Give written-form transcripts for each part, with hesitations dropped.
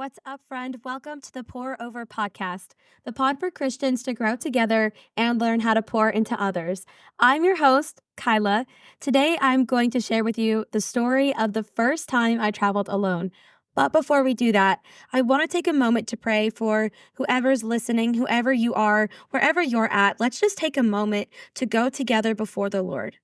What's up, friend? Welcome to the Pour Over podcast, the pod for Christians to grow together and learn how to pour into others. I'm your host, Kyla. Today, I'm going to share with you the story of the first time I traveled alone. But before we do that, I want to take a moment to pray for whoever's listening, whoever you are, wherever you're at. Let's just take a moment to go together before the Lord.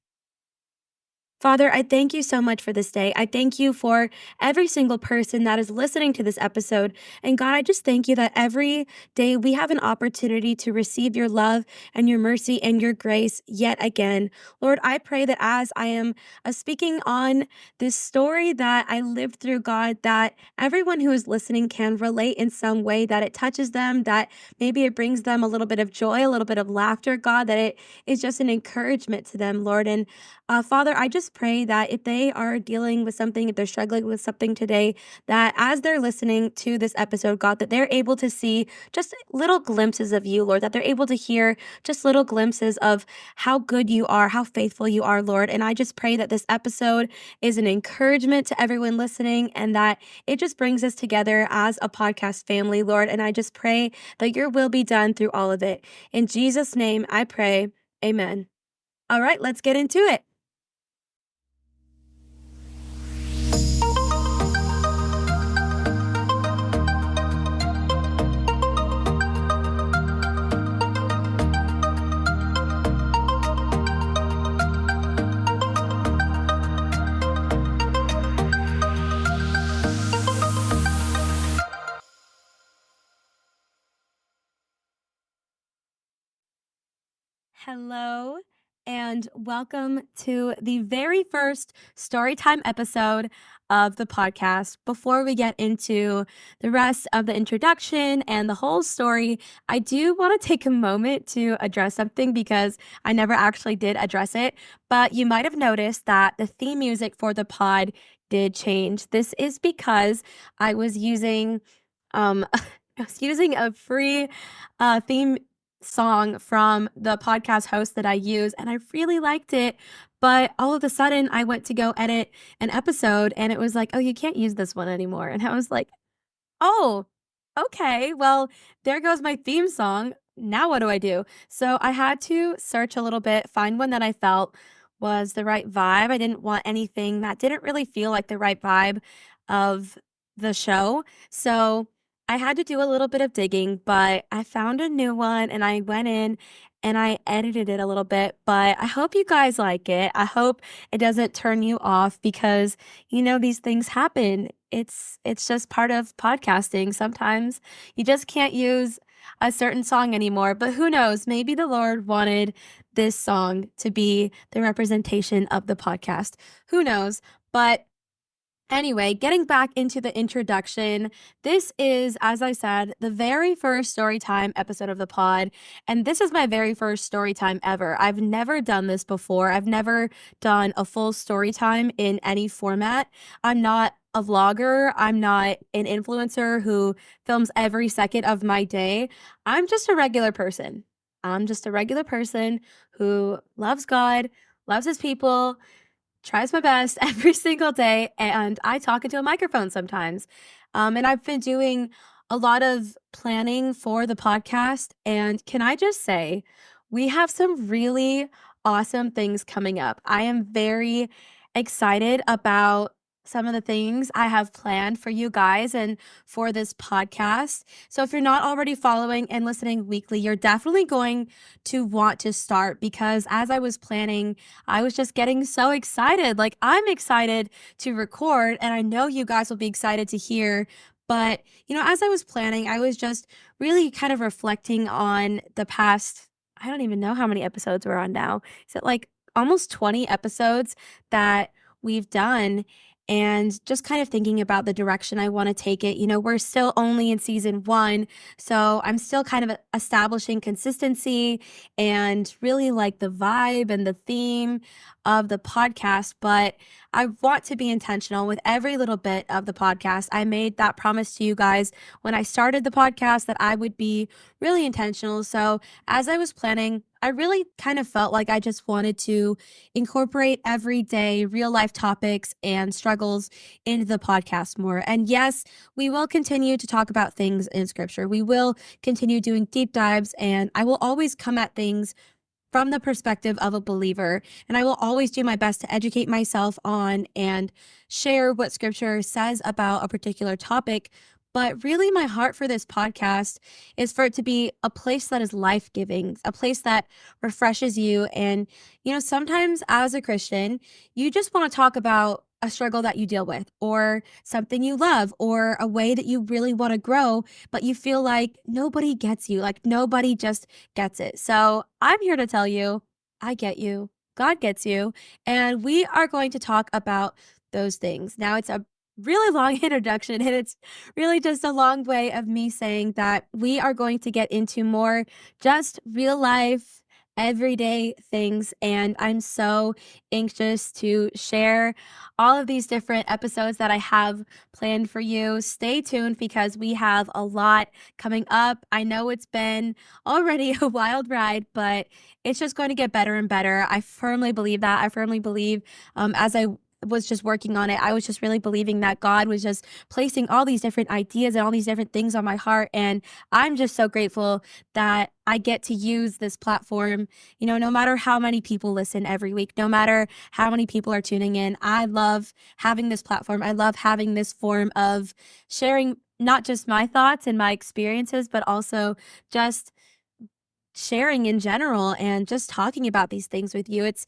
Father, I thank you so much for this day. I thank you for every single person that is listening to this episode. And God, I just thank you that every day we have an opportunity to receive your love and your mercy and your grace yet again. Lord, I pray that as I am speaking on this story that I lived through, God, that everyone who is listening can relate in some way, that it touches them, that maybe it brings them a little bit of joy, a little bit of laughter, God, that it is just an encouragement to them, Lord. And Father, I just pray that if they are dealing with something, if they're struggling with something today, that as they're listening to this episode, God, that they're able to see just little glimpses of you, Lord, that they're able to hear just little glimpses of how good you are, how faithful you are, Lord. And I just pray that this episode is an encouragement to everyone listening and that it just brings us together as a podcast family, Lord. And I just pray that your will be done through all of it. In Jesus' name, I pray. Amen. All right, let's get into it. Hello, and welcome to the very first storytime episode of the podcast. Before we get into the rest of the introduction and the whole story, I do want to take a moment to address something because I never actually did address it. But you might have noticed that the theme music for the pod did change. This is because I was using I was using a free theme song from the podcast host that I use, and I really liked it. But all of a sudden, I went to go edit an episode, and it was like, oh, you can't use this one anymore. And I was like, oh, okay. Well, there goes my theme song. Now what do I do? So I had to search a little bit, find one that I felt was the right vibe. I didn't want anything that didn't really feel like the right vibe of the show. So I had to do a little bit of digging, but I found a new one and I went in and I edited it a little bit. But I hope you guys like it. I hope it doesn't turn you off because these things happen. It's just part of podcasting. Sometimes you just can't use a certain song anymore, but who knows? Maybe the Lord wanted this song to be the representation of the podcast. Who knows? But anyway, getting back into the introduction, this is, as I said, the very first storytime episode of the pod, and this is my very first storytime ever. I've never done this before. I've never done a full storytime in any format. I'm not a vlogger. I'm not an influencer who films every second of my day. I'm just a regular person. I'm just a regular person who loves God, loves his people, tries my best every single day, and I talk into a microphone sometimes. And I've been doing a lot of planning for the podcast. And can I just say, we have some really awesome things coming up. I am very excited about some of the things I have planned for you guys and for this podcast. So if you're not already following and listening weekly, you're definitely going to want to start because as I was planning, I was just getting so excited. Like, I'm excited to record, and I know you guys will be excited to hear. But, as I was planning, I was just really kind of reflecting on the past, I don't even know how many episodes we're on now. Is it like almost 20 episodes that we've done? And just kind of thinking about the direction I want to take it. We're still only in season 1, so I'm still kind of establishing consistency and really like the vibe and the theme of the podcast. But I want to be intentional with every little bit of the podcast. I made that promise to you guys when I started the podcast that I would be really intentional. So as I was planning, I really kind of felt like I just wanted to incorporate everyday real life topics and struggles into the podcast more. And yes, we will continue to talk about things in scripture. We will continue doing deep dives, and I will always come at things from the perspective of a believer. And I will always do my best to educate myself on and share what scripture says about a particular topic. But really, my heart for this podcast is for it to be a place that is life giving, a place that refreshes you. And, sometimes as a Christian, you just want to talk about a struggle that you deal with, or something you love, or a way that you really want to grow, but you feel like nobody gets you, like nobody just gets it. So I'm here to tell you, I get you. God gets you. And we are going to talk about those things. Now, it's a really long introduction, and it's really just a long way of me saying that we are going to get into more just real life, everyday things. And I'm so anxious to share all of these different episodes that I have planned for you. Stay tuned because we have a lot coming up. I know it's been already a wild ride, but it's just going to get better and better. I firmly believe that. I firmly believe, as I was just working on it, I was just really believing that God was just placing all these different ideas and all these different things on my heart. And I'm just so grateful that I get to use this platform. No matter how many people listen every week, no matter how many people are tuning in, I love having this platform. I love having this form of sharing not just my thoughts and my experiences, but also just sharing in general and just talking about these things with you. It's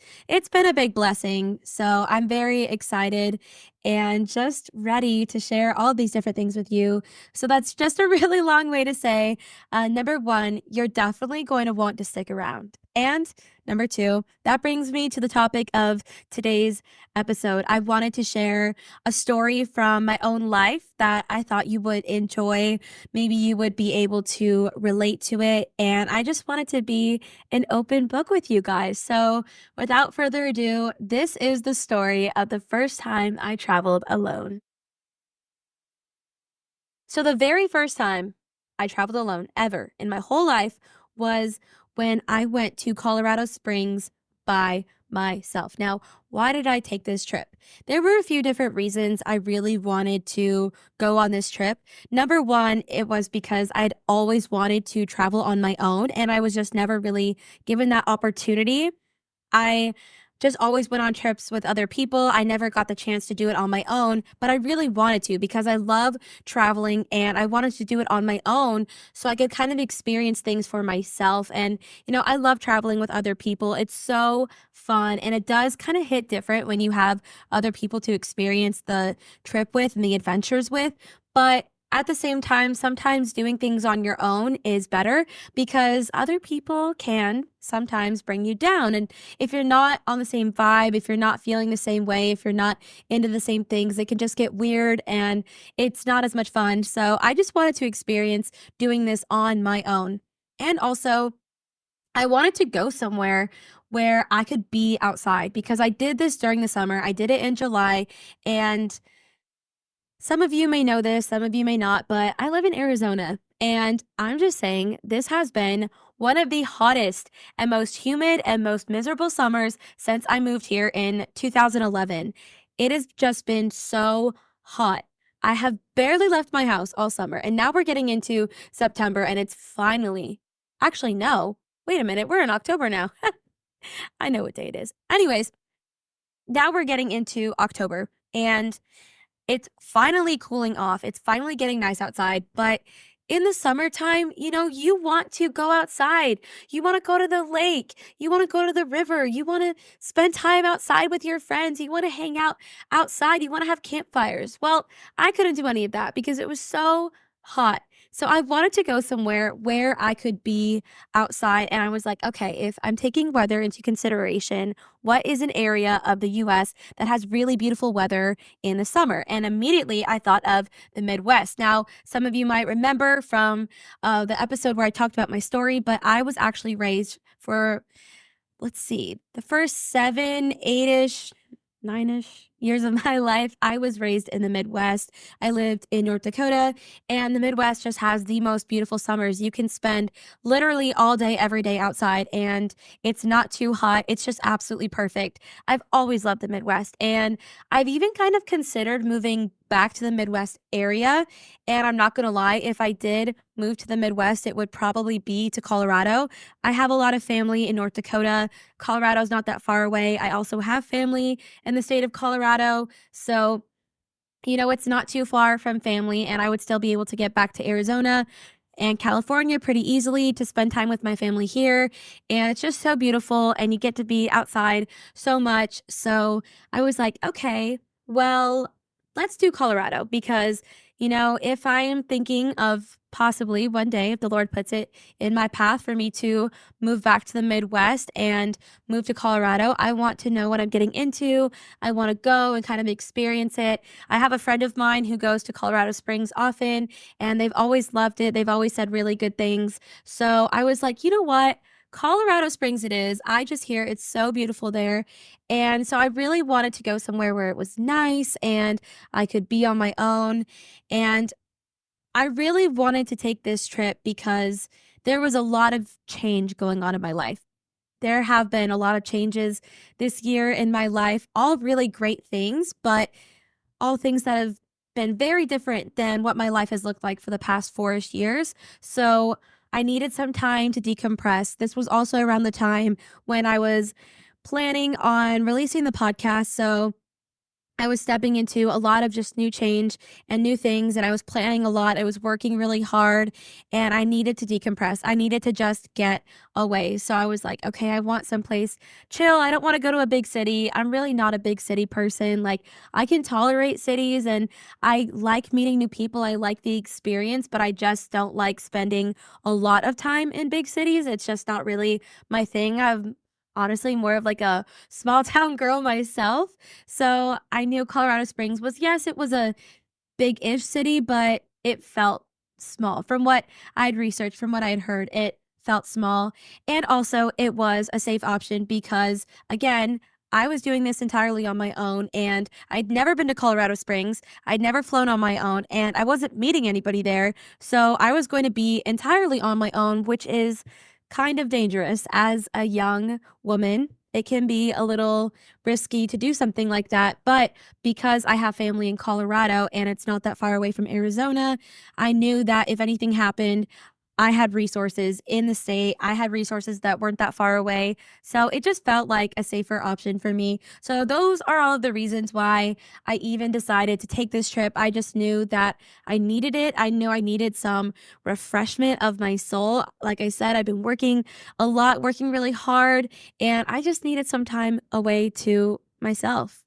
been a big blessing. So I'm very excited and just ready to share all these different things with you. So that's just a really long way to say, number one, you're definitely going to want to stick around. And number two, that brings me to the topic of today's episode. I wanted to share a story from my own life that I thought you would enjoy. Maybe you would be able to relate to it. And I just wanted to be an open book with you guys. So without further ado, this is the story of the first time I traveled alone. So the very first time I traveled alone ever in my whole life was when I went to Colorado Springs by myself. Now, why did I take this trip? There were a few different reasons I really wanted to go on this trip. Number one, it was because I'd always wanted to travel on my own, and I was just never really given that opportunity. I just always went on trips with other people. I never got the chance to do it on my own, but I really wanted to because I love traveling and I wanted to do it on my own so I could kind of experience things for myself. And, I love traveling with other people. It's so fun, and it does kind of hit different when you have other people to experience the trip with and the adventures with. But at the same time, sometimes doing things on your own is better because other people can sometimes bring you down. And if you're not on the same vibe, if you're not feeling the same way, if you're not into the same things, it can just get weird and it's not as much fun. So I just wanted to experience doing this on my own. And also, I wanted to go somewhere where I could be outside because I did this during the summer. I did it in July, and some of you may know this, some of you may not, but I live in Arizona. And I'm just saying, this has been one of the hottest and most humid and most miserable summers since I moved here in 2011. It has just been so hot. I have barely left my house all summer, and now we're getting into September, and it's finally, actually, no, wait a minute, we're in October now. I know what day it is. Anyways, now we're getting into October, and it's finally cooling off. It's finally getting nice outside, but in the summertime, you want to go outside. You want to go to the lake. You want to go to the river. You want to spend time outside with your friends. You want to hang out outside. You want to have campfires. Well, I couldn't do any of that because it was so hot. So I wanted to go somewhere where I could be outside. And I was like, okay, if I'm taking weather into consideration, what is an area of the US that has really beautiful weather in the summer? And immediately I thought of the Midwest. Now, some of you might remember from the episode where I talked about my story, but I was actually raised for, let's see, the first 7, 8-ish, 9-ish, years of my life, I was raised in the Midwest. I lived in North Dakota, and the Midwest just has the most beautiful summers. You can spend literally all day, every day outside, and it's not too hot. It's just absolutely perfect. I've always loved the Midwest, and I've even kind of considered moving back to the Midwest area. And I'm not going to lie, if I did move to the Midwest, it would probably be to Colorado. I have a lot of family in North Dakota. Colorado's not that far away. I also have family in the state of Colorado. So, it's not too far from family, and I would still be able to get back to Arizona and California pretty easily to spend time with my family here. And it's just so beautiful, and you get to be outside so much. So I was like, okay, well, let's do Colorado because, if I am thinking of possibly one day, if the Lord puts it in my path for me to move back to the Midwest and move to Colorado, I want to know what I'm getting into. I want to go and kind of experience it. I have a friend of mine who goes to Colorado Springs often, and they've always loved it. They've always said really good things. So I was like, you know what? Colorado Springs it is. I just hear it's so beautiful there. And so I really wanted to go somewhere where it was nice and I could be on my own. And I really wanted to take this trip because there was a lot of change going on in my life. There have been a lot of changes this year in my life, all really great things, but all things that have been very different than what my life has looked like for the past 4-ish years. So I needed some time to decompress. This was also around the time when I was planning on releasing the podcast. So I was stepping into a lot of just new change and new things, and I was planning a lot. I was working really hard, and I needed to decompress. I needed to just get away. So I was like, okay, I want someplace chill. I don't want to go to a big city. I'm really not a big city person. Like, I can tolerate cities and I like meeting new people. I like the experience, but I just don't like spending a lot of time in big cities. It's just not really my thing. I'm honestly more of like a small town girl myself. So I knew Colorado Springs was, yes, it was a big-ish city, but it felt small. From what I'd researched, from what I'd heard, it felt small. And also, it was a safe option because, again, I was doing this entirely on my own, and I'd never been to Colorado Springs. I'd never flown on my own, and I wasn't meeting anybody there. So I was going to be entirely on my own, which is kind of dangerous as a young woman. It can be a little risky to do something like that, but because I have family in Colorado and it's not that far away from Arizona, I knew that if anything happened, I had resources in the state. I had resources that weren't that far away. So it just felt like a safer option for me. So those are all of the reasons why I even decided to take this trip. I just knew that I needed it. I knew I needed some refreshment of my soul. Like I said, I've been working a lot, working really hard, and I just needed some time away to myself.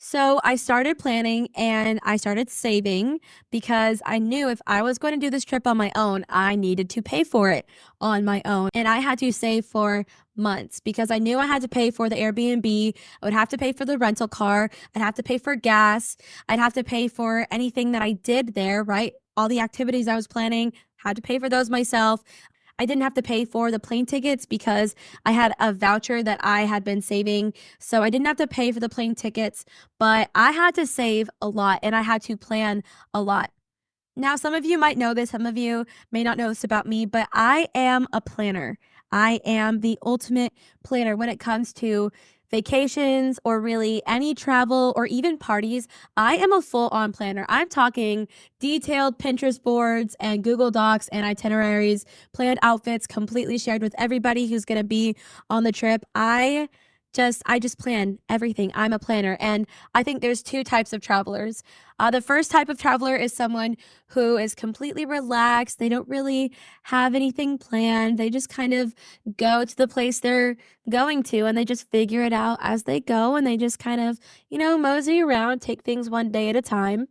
So I started planning and I started saving because I knew if I was going to do this trip on my own, I needed to pay for it on my own. And I had to save for months because I knew I had to pay for the Airbnb. I would have to pay for the rental car. I'd have to pay for gas. I'd have to pay for anything that I did there, right? All the activities I was planning, had to pay for those myself. I didn't have to pay for the plane tickets because I had a voucher that I had been saving. So I didn't have to pay for the plane tickets, but I had to save a lot and I had to plan a lot. Now, some of you might know this, some of you may not know this about me, but I am a planner. I am the ultimate planner when it comes to vacations or really any travel or even parties. I am a full on planner. I'm talking detailed Pinterest boards and Google Docs and itineraries, planned outfits completely shared with everybody who's going to be on the trip. I just plan everything. I'm a planner. And I think there's two types of travelers. The first type of traveler is someone who is completely relaxed. They don't really have anything planned. They just kind of go to the place they're going to and they just figure it out as they go and they just kind of, mosey around, take things one day at a time.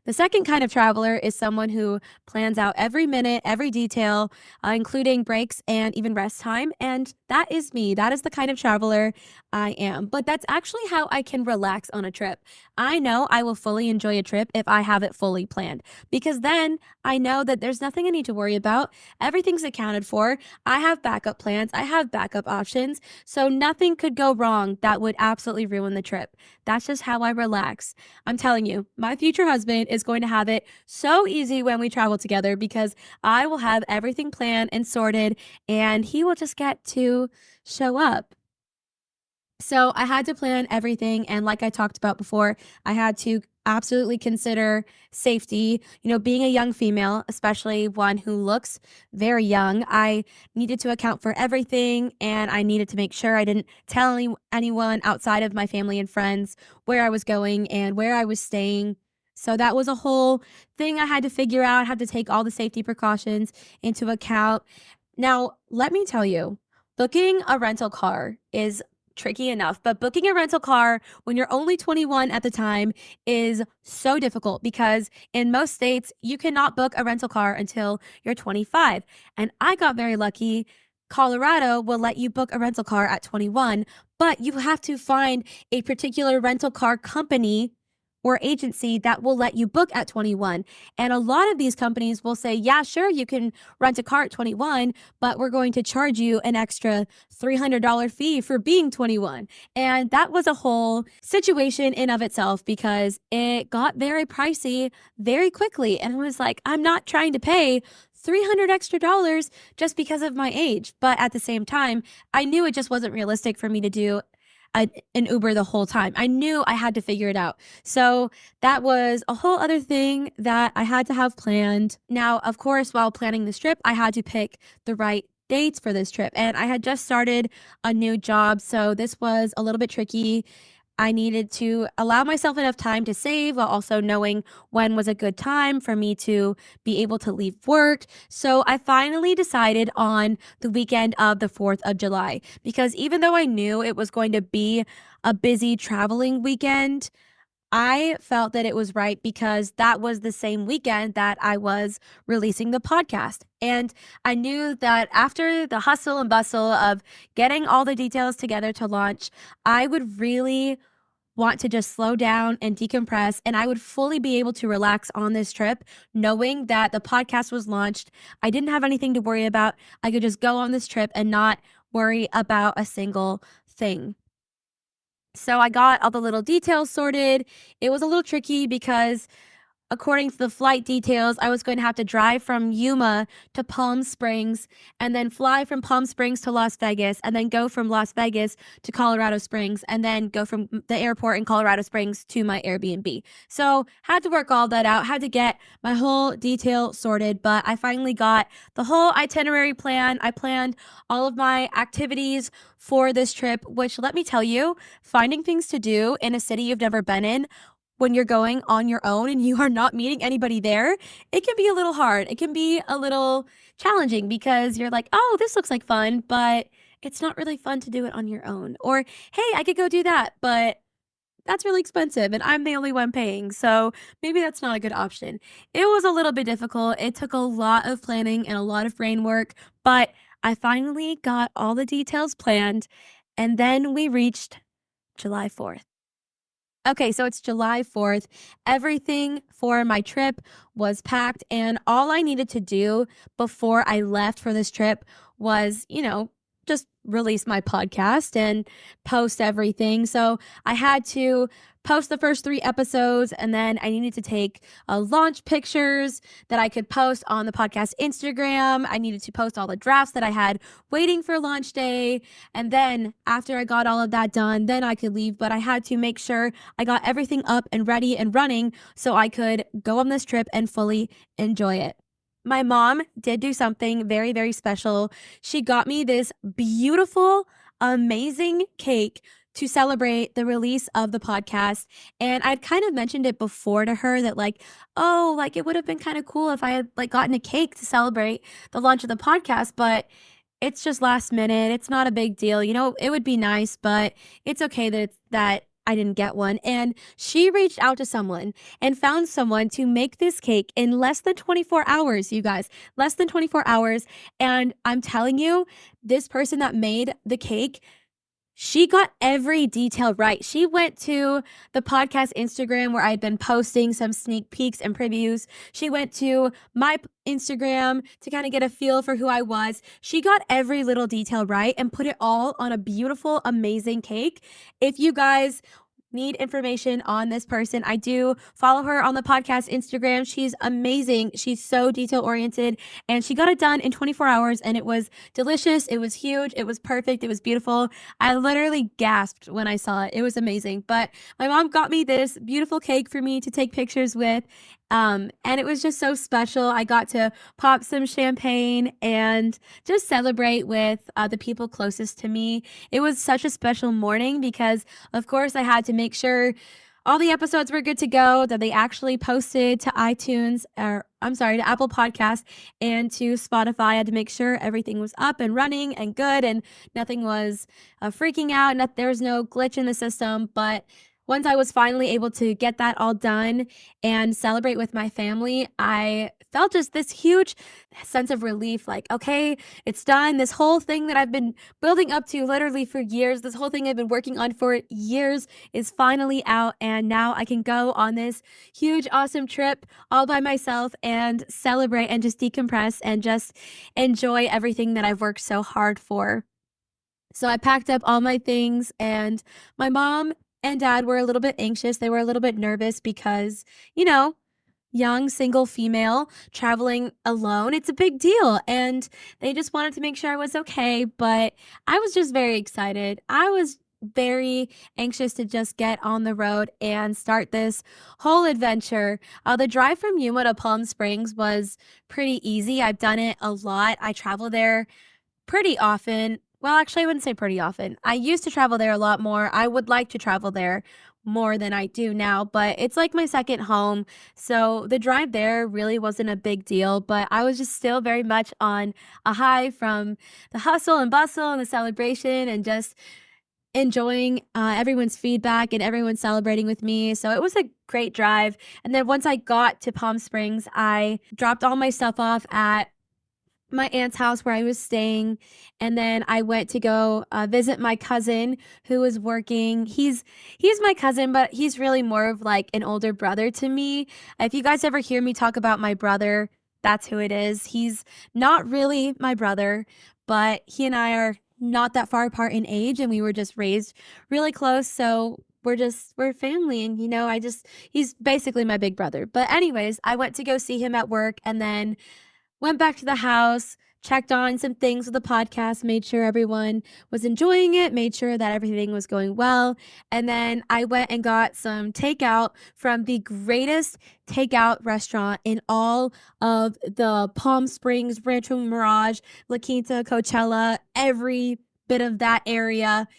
The second kind of traveler is someone who plans out every minute, every detail, including breaks and even rest time. And that is me. That is the kind of traveler I am. But that's actually how I can relax on a trip. I know I will fully enjoy a trip if I have it fully planned, because then I know that there's nothing I need to worry about. Everything's accounted for. I have backup plans, I have backup options. So nothing could go wrong that would absolutely ruin the trip. That's just how I relax. I'm telling you, my future husband is going to have it so easy when we travel together because I will have everything planned and sorted and he will just get to show up. So I had to plan everything. And like I talked about before, I had to absolutely consider safety. Being a young female, especially one who looks very young, I needed to account for everything. And I needed to make sure I didn't tell anyone outside of my family and friends where I was going and where I was staying. So that was a whole thing I had to figure out, had to take all the safety precautions into account. Now, let me tell you, booking a rental car is tricky enough, but booking a rental car when you're only 21 at the time is so difficult because in most states, you cannot book a rental car until you're 25. And I got very lucky. Colorado will let you book a rental car at 21, but you have to find a particular rental car company or agency that will let you book at 21. And a lot of these companies will say, yeah, sure, you can rent a car at 21, but we're going to charge you an extra $300 fee for being 21. And that was a whole situation in of itself because it got very pricey very quickly. And it was like, I'm not trying to pay $300 extra just because of my age. But at the same time, I knew it just wasn't realistic for me to do an Uber the whole time. I knew I had to figure it out. So that was a whole other thing that I had to have planned. Now, of course, while planning this trip, I had to pick the right dates for this trip. And I had just started a new job, so this was a little bit tricky. I needed to allow myself enough time to save while also knowing when was a good time for me to be able to leave work. So I finally decided on the weekend of the 4th of July because even though I knew it was going to be a busy traveling weekend, I felt that it was right because that was the same weekend that I was releasing the podcast. And I knew that after the hustle and bustle of getting all the details together to launch, I would really want to just slow down and decompress, and I would fully be able to relax on this trip, knowing that the podcast was launched. I didn't have anything to worry about. I could just go on this trip and not worry about a single thing. So I got all the little details sorted. It was a little tricky because according to the flight details, I was going to have to drive from Yuma to Palm Springs and then fly from Palm Springs to Las Vegas and then go from Las Vegas to Colorado Springs and then go from the airport in Colorado Springs to my Airbnb. So had to work all that out, had to get my whole detail sorted, but I finally got the whole itinerary plan. I planned all of my activities for this trip, which let me tell you, finding things to do in a city you've never been in when you're going on your own and you are not meeting anybody there, it can be a little hard. It can be a little challenging because you're like, oh, this looks like fun, but it's not really fun to do it on your own. Or, hey, I could go do that, but that's really expensive and I'm the only one paying. So maybe that's not a good option. It was a little bit difficult. It took a lot of planning and a lot of brain work, but I finally got all the details planned. And then we reached July 4th. Okay, so it's July 4th. Everything for my trip was packed, and all I needed to do before I left for this trip was, just release my podcast and post everything. So I had to post the first 3 episodes, and then I needed to take launch pictures that I could post on the podcast Instagram. I needed to post all the drafts that I had waiting for launch day. And then after I got all of that done, then I could leave. But I had to make sure I got everything up and ready and running so I could go on this trip and fully enjoy it. My mom did do something very, very special. She got me this beautiful, amazing cake to celebrate the release of the podcast. And I'd kind of mentioned it before to her that it would have been kind of cool if I had gotten a cake to celebrate the launch of the podcast, but it's just last minute. It's not a big deal. It would be nice, but it's okay that I didn't get one. And she reached out to someone and found someone to make this cake in less than 24 hours, you guys, less than 24 hours. And I'm telling you, this person that made the cake, she got every detail right. She went to the podcast Instagram where I'd been posting some sneak peeks and previews. She went to my Instagram to kind of get a feel for who I was. She got every little detail right and put it all on a beautiful, amazing cake. If you guys need information on this person, I do follow her on the podcast Instagram. She's amazing. She's so detail oriented, and she got it done in 24 hours, and it was delicious. It was huge. It was perfect. It was beautiful. I literally gasped when I saw it. It was amazing. But my mom got me this beautiful cake for me to take pictures with. And it was just so special. I got to pop some champagne and just celebrate with the people closest to me. It was such a special morning because, of course, I had to make sure all the episodes were good to go, that they actually posted to iTunes, or I'm sorry, to Apple Podcasts and to Spotify. I had to make sure everything was up and running and good and nothing was freaking out. There was no glitch in the system. But once I was finally able to get that all done and celebrate with my family, I felt just this huge sense of relief, like, okay, it's done. This whole thing that I've been building up to literally for years, this whole thing I've been working on for years is finally out. And now I can go on this huge, awesome trip all by myself and celebrate and just decompress and just enjoy everything that I've worked so hard for. So I packed up all my things, and my mom and dad were a little bit anxious. They were a little bit nervous because, you know, young single female traveling alone, it's a big deal. And they just wanted to make sure I was okay. But I was just very excited. I was very anxious to just get on the road and start this whole adventure. The drive from Yuma to Palm Springs was pretty easy. I've done it a lot. I travel there pretty often. Well, actually, I wouldn't say pretty often. I used to travel there a lot more. I would like to travel there more than I do now, but it's like my second home. So the drive there really wasn't a big deal, but I was just still very much on a high from the hustle and bustle and the celebration and just enjoying everyone's feedback and everyone celebrating with me. So it was a great drive. And then once I got to Palm Springs, I dropped all my stuff off at my aunt's house where I was staying, and then I went to go visit my cousin who was working. He's my cousin, but he's really more of like an older brother to me. If you guys ever hear me talk about my brother, that's who it is. He's not really my brother, but he and I are not that far apart in age, and we were just raised really close. So we're family, and he's basically my big brother. But anyways, I went to go see him at work, and then went back to the house, checked on some things with the podcast, made sure everyone was enjoying it, made sure that everything was going well. And then I went and got some takeout from the greatest takeout restaurant in all of the Palm Springs, Rancho Mirage, La Quinta, Coachella, every bit of that area.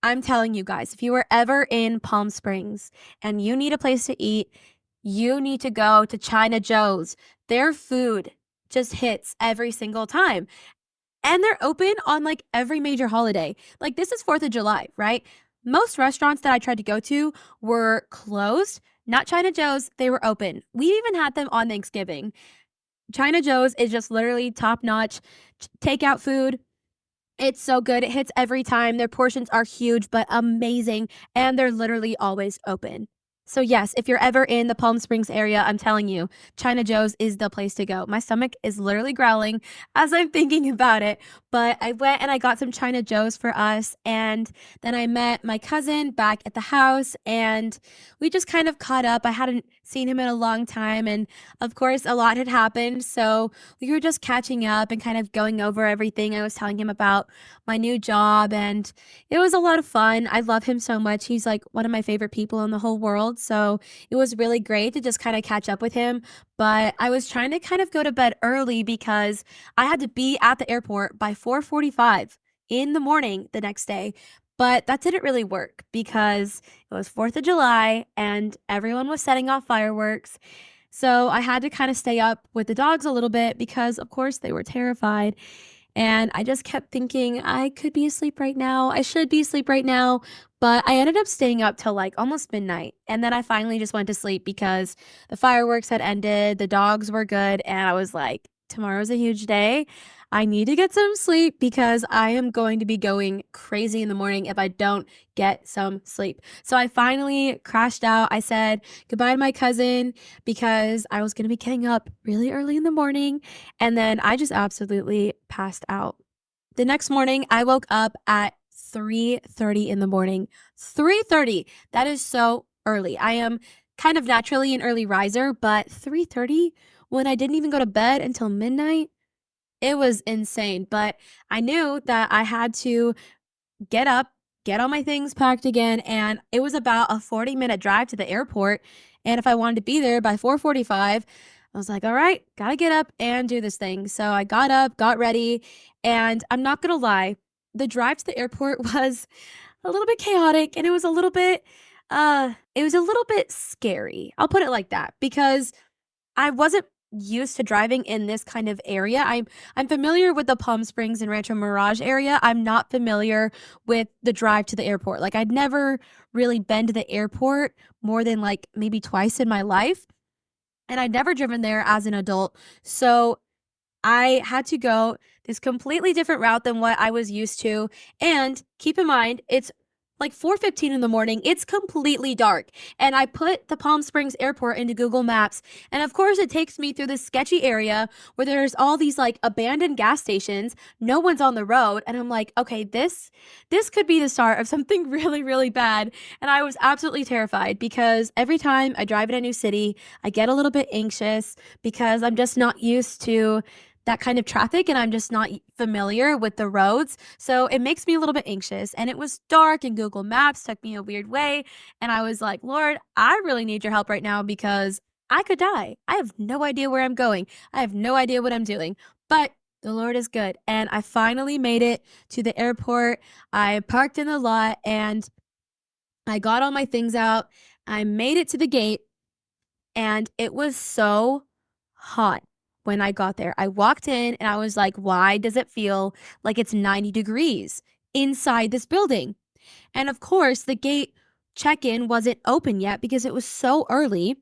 I'm telling you guys, if you were ever in Palm Springs and you need a place to eat, you need to go to China Joe's. Their food just hits every single time. And they're open on like every major holiday. Like this is 4th of July, right? Most restaurants that I tried to go to were closed. Not China Joe's, they were open. We even had them on Thanksgiving. China Joe's is just literally top-notch takeout food. It's so good. It hits every time. Their portions are huge, but amazing. And they're literally always open. So yes, if you're ever in the Palm Springs area, I'm telling you, China Joe's is the place to go. My stomach is literally growling as I'm thinking about it. But I went and I got some China Joe's for us. And then I met my cousin back at the house and we just kind of caught up. I hadn't seen him in a long time. And of course, a lot had happened. So we were just catching up and kind of going over everything. I was telling him about my new job and it was a lot of fun. I love him so much. He's like one of my favorite people in the whole world. So it was really great to just kind of catch up with him. But I was trying to kind of go to bed early because I had to be at the airport by 4:45 in the morning the next day. But that didn't really work because it was 4th of July and everyone was setting off fireworks. So I had to kind of stay up with the dogs a little bit because, of course, they were terrified. And I just kept thinking, I could be asleep right now. I should be asleep right now. But I ended up staying up till like almost midnight. And then I finally just went to sleep because the fireworks had ended, the dogs were good. And I was like, tomorrow's a huge day. I need to get some sleep because I am going to be going crazy in the morning if I don't get some sleep. So I finally crashed out. I said goodbye to my cousin because I was going to be getting up really early in the morning. And then I just absolutely passed out. The next morning, I woke up at 3:30 in the morning. 3:30. That is so early. I am kind of naturally an early riser, but 3:30 when I didn't even go to bed until midnight, it was insane. But I knew that I had to get up, get all my things packed again, and it was about a 40-minute drive to the airport. And if I wanted to be there by 4:45, I was like, all right, gotta get up and do this thing. So I got up, got ready, and I'm not gonna lie, the drive to the airport was a little bit chaotic and it was a little bit scary. I'll put it like that because I wasn't used to driving in this kind of area. I'm familiar with the Palm Springs and Rancho Mirage area. I'm not familiar with the drive to the airport. Like I'd never really been to the airport more than like maybe twice in my life, and I'd never driven there as an adult. So I had to go this completely different route than what I was used to. And keep in mind, it's like 4:15 in the morning. It's completely dark. And I put the Palm Springs Airport into Google Maps. And of course, it takes me through this sketchy area where there's all these like abandoned gas stations. No one's on the road. And I'm like, okay, this could be the start of something really, really bad. And I was absolutely terrified because every time I drive in a new city, I get a little bit anxious because I'm just not used to that kind of traffic and I'm just not familiar with the roads. So it makes me a little bit anxious. And it was dark and Google Maps took me a weird way. And I was like, Lord, I really need your help right now because I could die. I have no idea where I'm going. I have no idea what I'm doing. But the Lord is good. And I finally made it to the airport. I parked in the lot and I got all my things out. I made it to the gate and it was so hot when I got there. I walked in and I was like, why does it feel like it's 90 degrees inside this building? And of course, the gate check in wasn't open yet because it was so early.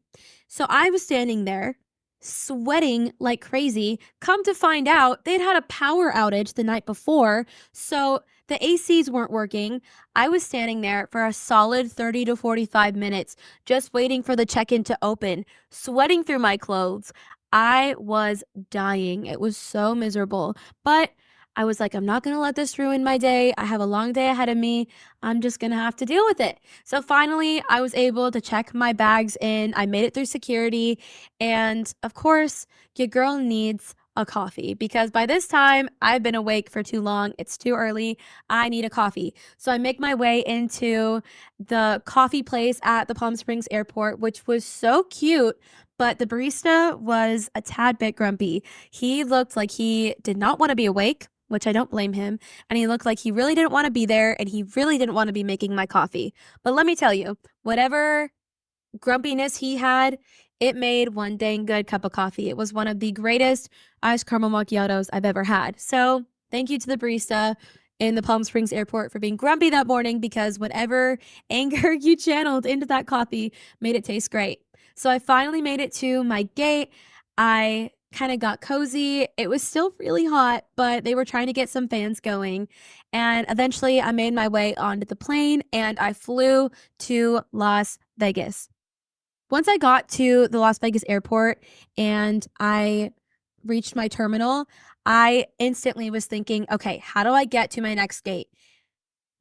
So I was standing there sweating like crazy. Come to find out, they'd had a power outage the night before. So the ACs weren't working. I was standing there for a solid 30 to 45 minutes just waiting for the check in to open, sweating through my clothes. I was dying. It was so miserable. But I was like, I'm not going to let this ruin my day. I have a long day ahead of me. I'm just going to have to deal with it. So finally, I was able to check my bags in. I made it through security. And of course, your girl needs a coffee because by this time, I've been awake for too long. It's too early. I need a coffee. So I make my way into the coffee place at the Palm Springs Airport, which was so cute. But the barista was a tad bit grumpy. He looked like he did not want to be awake, which I don't blame him. And he looked like he really didn't want to be there and he really didn't want to be making my coffee. But let me tell you, whatever grumpiness he had, it made one dang good cup of coffee. It was one of the greatest iced caramel macchiatos I've ever had. So thank you to the barista in the Palm Springs Airport for being grumpy that morning because whatever anger you channeled into that coffee made it taste great. So I finally made it to my gate. I kind of got cozy. It was still really hot, but they were trying to get some fans going. And eventually I made my way onto the plane and I flew to Las Vegas. Once I got to the Las Vegas airport and I reached my terminal, I instantly was thinking, okay, how do I get to my next gate?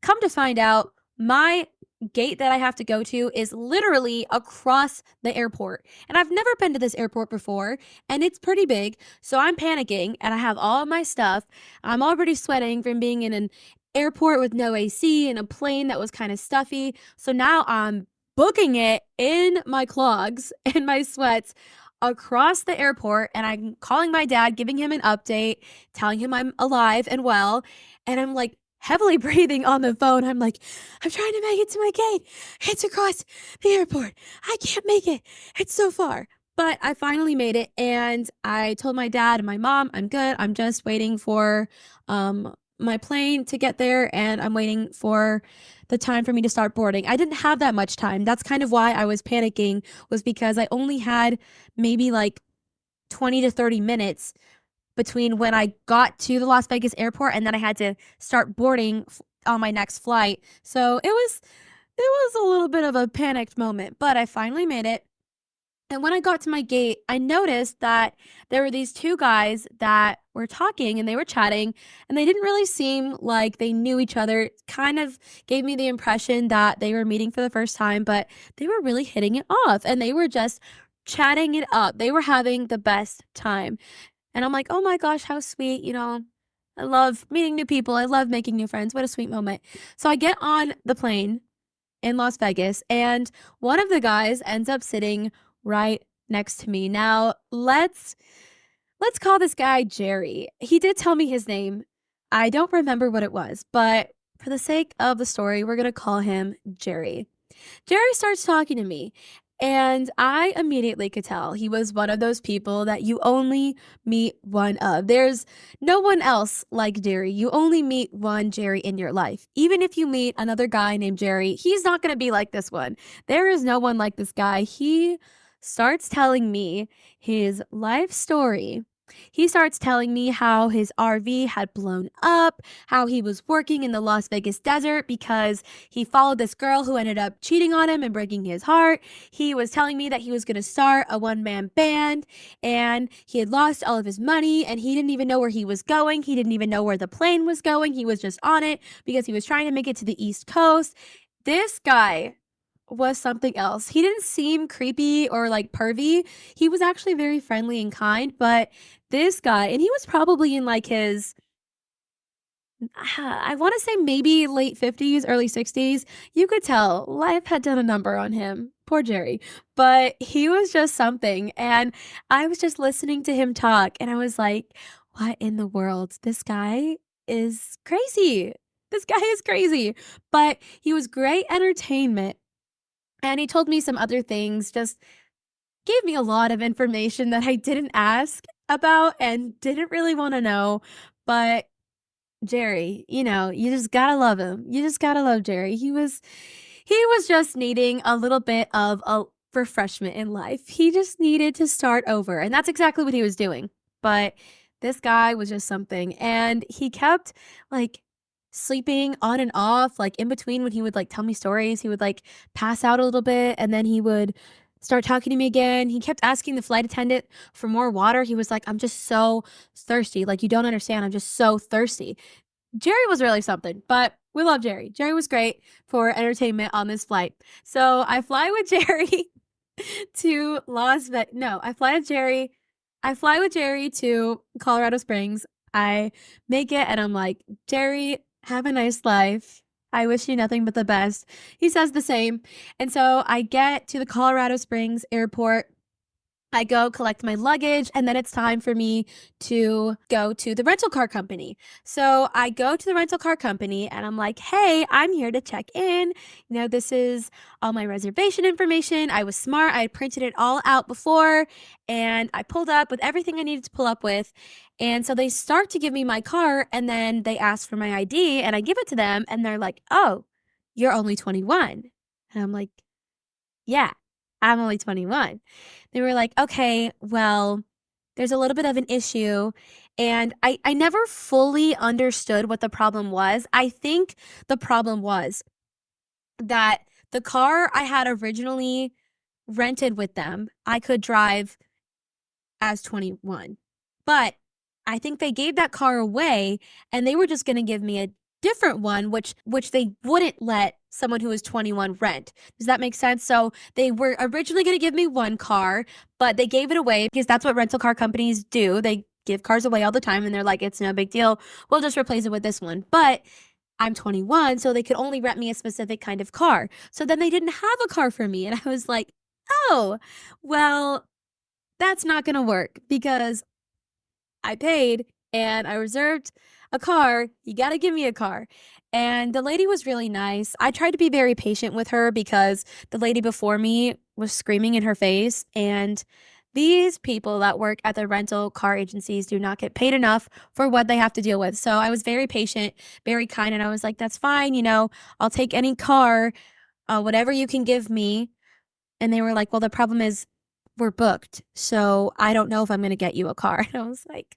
Come to find out, my gate that I have to go to is literally across the airport. And I've never been to this airport before, and it's pretty big. So I'm panicking, and I have all of my stuff. I'm already sweating from being in an airport with no AC and a plane that was kind of stuffy. So now I'm booking it in my clogs and my sweats across the airport, and I'm calling my dad, giving him an update, telling him I'm alive and well. And I'm like, heavily breathing on the phone. I'm like, I'm trying to make it to my gate. It's across the airport. I can't make it. It's so far. But I finally made it, and I told my dad and my mom, "I'm good. I'm just waiting for, my plane to get there, and I'm waiting for the time for me to start boarding." I didn't have that much time. That's kind of why I was panicking, was because I only had maybe, like, 20 to 30 minutes between when I got to the Las Vegas airport and then I had to start boarding on my next flight. So it was a little bit of a panicked moment, but I finally made it. And when I got to my gate, I noticed that there were these two guys that were talking and they were chatting, and they didn't really seem like they knew each other. It kind of gave me the impression that they were meeting for the first time, but they were really hitting it off and they were just chatting it up. They were having the best time. And I'm like, "Oh my gosh, how sweet." I love meeting new people. I love making new friends. What a sweet moment. So I get on the plane in Las Vegas, and one of the guys ends up sitting right next to me. Now, let's call this guy Jerry. He did tell me his name. I don't remember what it was, but for the sake of the story, we're going to call him Jerry. Jerry starts talking to me, and I immediately could tell he was one of those people that you only meet one of. There's no one else like Jerry. You only meet one Jerry in your life. Even if you meet another guy named Jerry, he's not going to be like this one. There is no one like this guy. He starts telling me his life story. He starts telling me how his RV had blown up, how he was working in the Las Vegas desert because he followed this girl who ended up cheating on him and breaking his heart. He was telling me that he was going to start a one-man band and he had lost all of his money and he didn't even know where he was going. He didn't even know where the plane was going. He was just on it because he was trying to make it to the East Coast. This guy was something else. He didn't seem creepy or like pervy. He was actually very friendly and kind, but this guy, and he was probably in like his, I want to say maybe late 50s, early 60s. You could tell life had done a number on him. Poor Jerry. But he was just something. And I was just listening to him talk, and I was like, what in the world? This guy is crazy. This guy is crazy. But he was great entertainment. And he told me some other things, just gave me a lot of information that I didn't ask about and didn't really want to know. But Jerry, you just gotta love him. You just gotta love Jerry. He was just needing a little bit of a refreshment in life. He just needed to start over, and that's exactly what he was doing. But this guy was just something, and he kept like sleeping on and off, like in between when he would like tell me stories, he would like pass out a little bit and then he would start talking to me again. He kept asking the flight attendant for more water. He was like, "I'm just so thirsty. Like, you don't understand. I'm just so thirsty." Jerry was really something, but we love Jerry. Jerry was great for entertainment on this flight. So I fly with Jerry to Las Vegas. No, I fly with Jerry to Colorado Springs. I make it and I'm like, "Jerry, have a nice life. I wish you nothing but the best." He says the same. And so I get to the Colorado Springs airport. I go collect my luggage, and then it's time for me to go to the rental car company. So I go to the rental car company and I'm like, "Hey, I'm here to check in. This is all my reservation information." I was smart. I had printed it all out before and I pulled up with everything I needed to pull up with. And so they start to give me my car and then they ask for my ID and I give it to them and they're like, "Oh, you're only 21." And I'm like, "Yeah, I'm only 21." They were like, "Okay, well, there's a little bit of an issue." And I never fully understood what the problem was. I think the problem was that the car I had originally rented with them, I could drive as 21. But I think they gave that car away and they were just going to give me a different one which they wouldn't let someone who is 21 rent. Does that make sense? So they were originally going to give me one car, but they gave it away because that's what rental car companies do. They give cars away all the time and they're like, "It's no big deal. We'll just replace it with this one." But I'm 21, so they could only rent me a specific kind of car. So then they didn't have a car for me and I was like, "Oh, well, that's not going to work because I paid and I reserved a car. You got to give me a car." And the lady was really nice. I tried to be very patient with her because the lady before me was screaming in her face. And these people that work at the rental car agencies do not get paid enough for what they have to deal with. So I was very patient, very kind, and I was like, that's fine, I'll take any car, whatever you can give me. And they were like, well, the problem is we're booked. So I don't know if I'm going to get you a car. And I was like,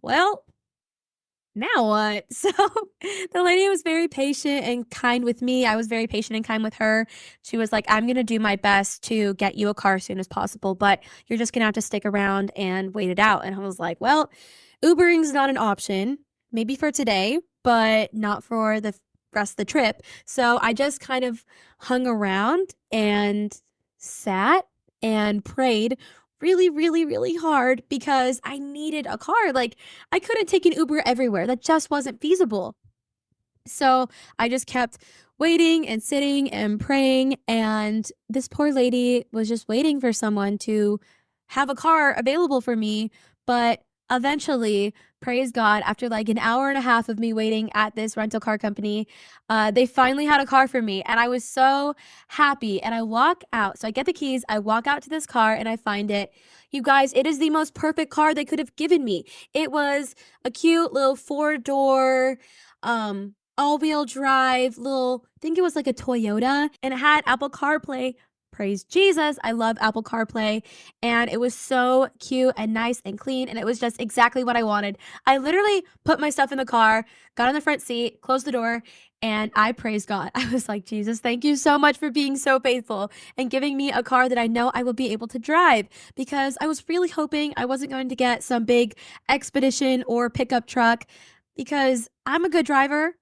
well, now what? So the lady was very patient and kind with me. I was very patient and kind with her. She was like, I'm going to do my best to get you a car as soon as possible, but you're just going to have to stick around and wait it out. And I was like, well, Ubering's not an option, maybe for today, but not for the rest of the trip. So I just kind of hung around and sat and prayed really, really, really hard because I needed a car. Like, I couldn't take an Uber everywhere. That just wasn't feasible. So I just kept waiting and sitting and praying. And this poor lady was just waiting for someone to have a car available for me. But eventually, praise God, after like an hour and a half of me waiting at this rental car company, they finally had a car for me. And I was so happy. And I walk out. So I get the keys, I walk out to this car and I find it. You guys, it is the most perfect car they could have given me. It was a cute little 4-door, all-wheel drive little, I think it was like a Toyota, and it had Apple CarPlay. Praise Jesus, I love Apple CarPlay, and it was so cute and nice and clean, and it was just exactly what I wanted. I literally put my stuff in the car, got on the front seat, closed the door, and I praised God. I was like, Jesus, thank you so much for being so faithful and giving me a car that I know I will be able to drive, because I was really hoping I wasn't going to get some big expedition or pickup truck, because I'm a good driver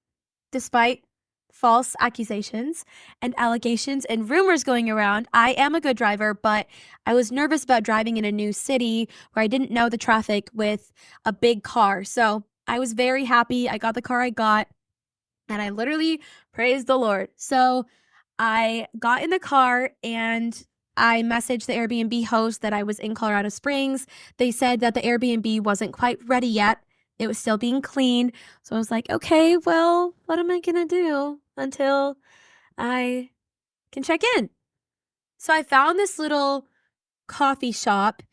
despite false accusations and allegations and rumors going around. I am a good driver, but I was nervous about driving in a new city where I didn't know the traffic with a big car. So I was very happy. I got the car I got, and I literally praised the Lord. So I got in the car and I messaged the Airbnb host that I was in Colorado Springs. They said that the Airbnb wasn't quite ready yet. It was still being cleaned. So I was like, okay, well, what am I going to do until I can check in? So I found this little coffee shop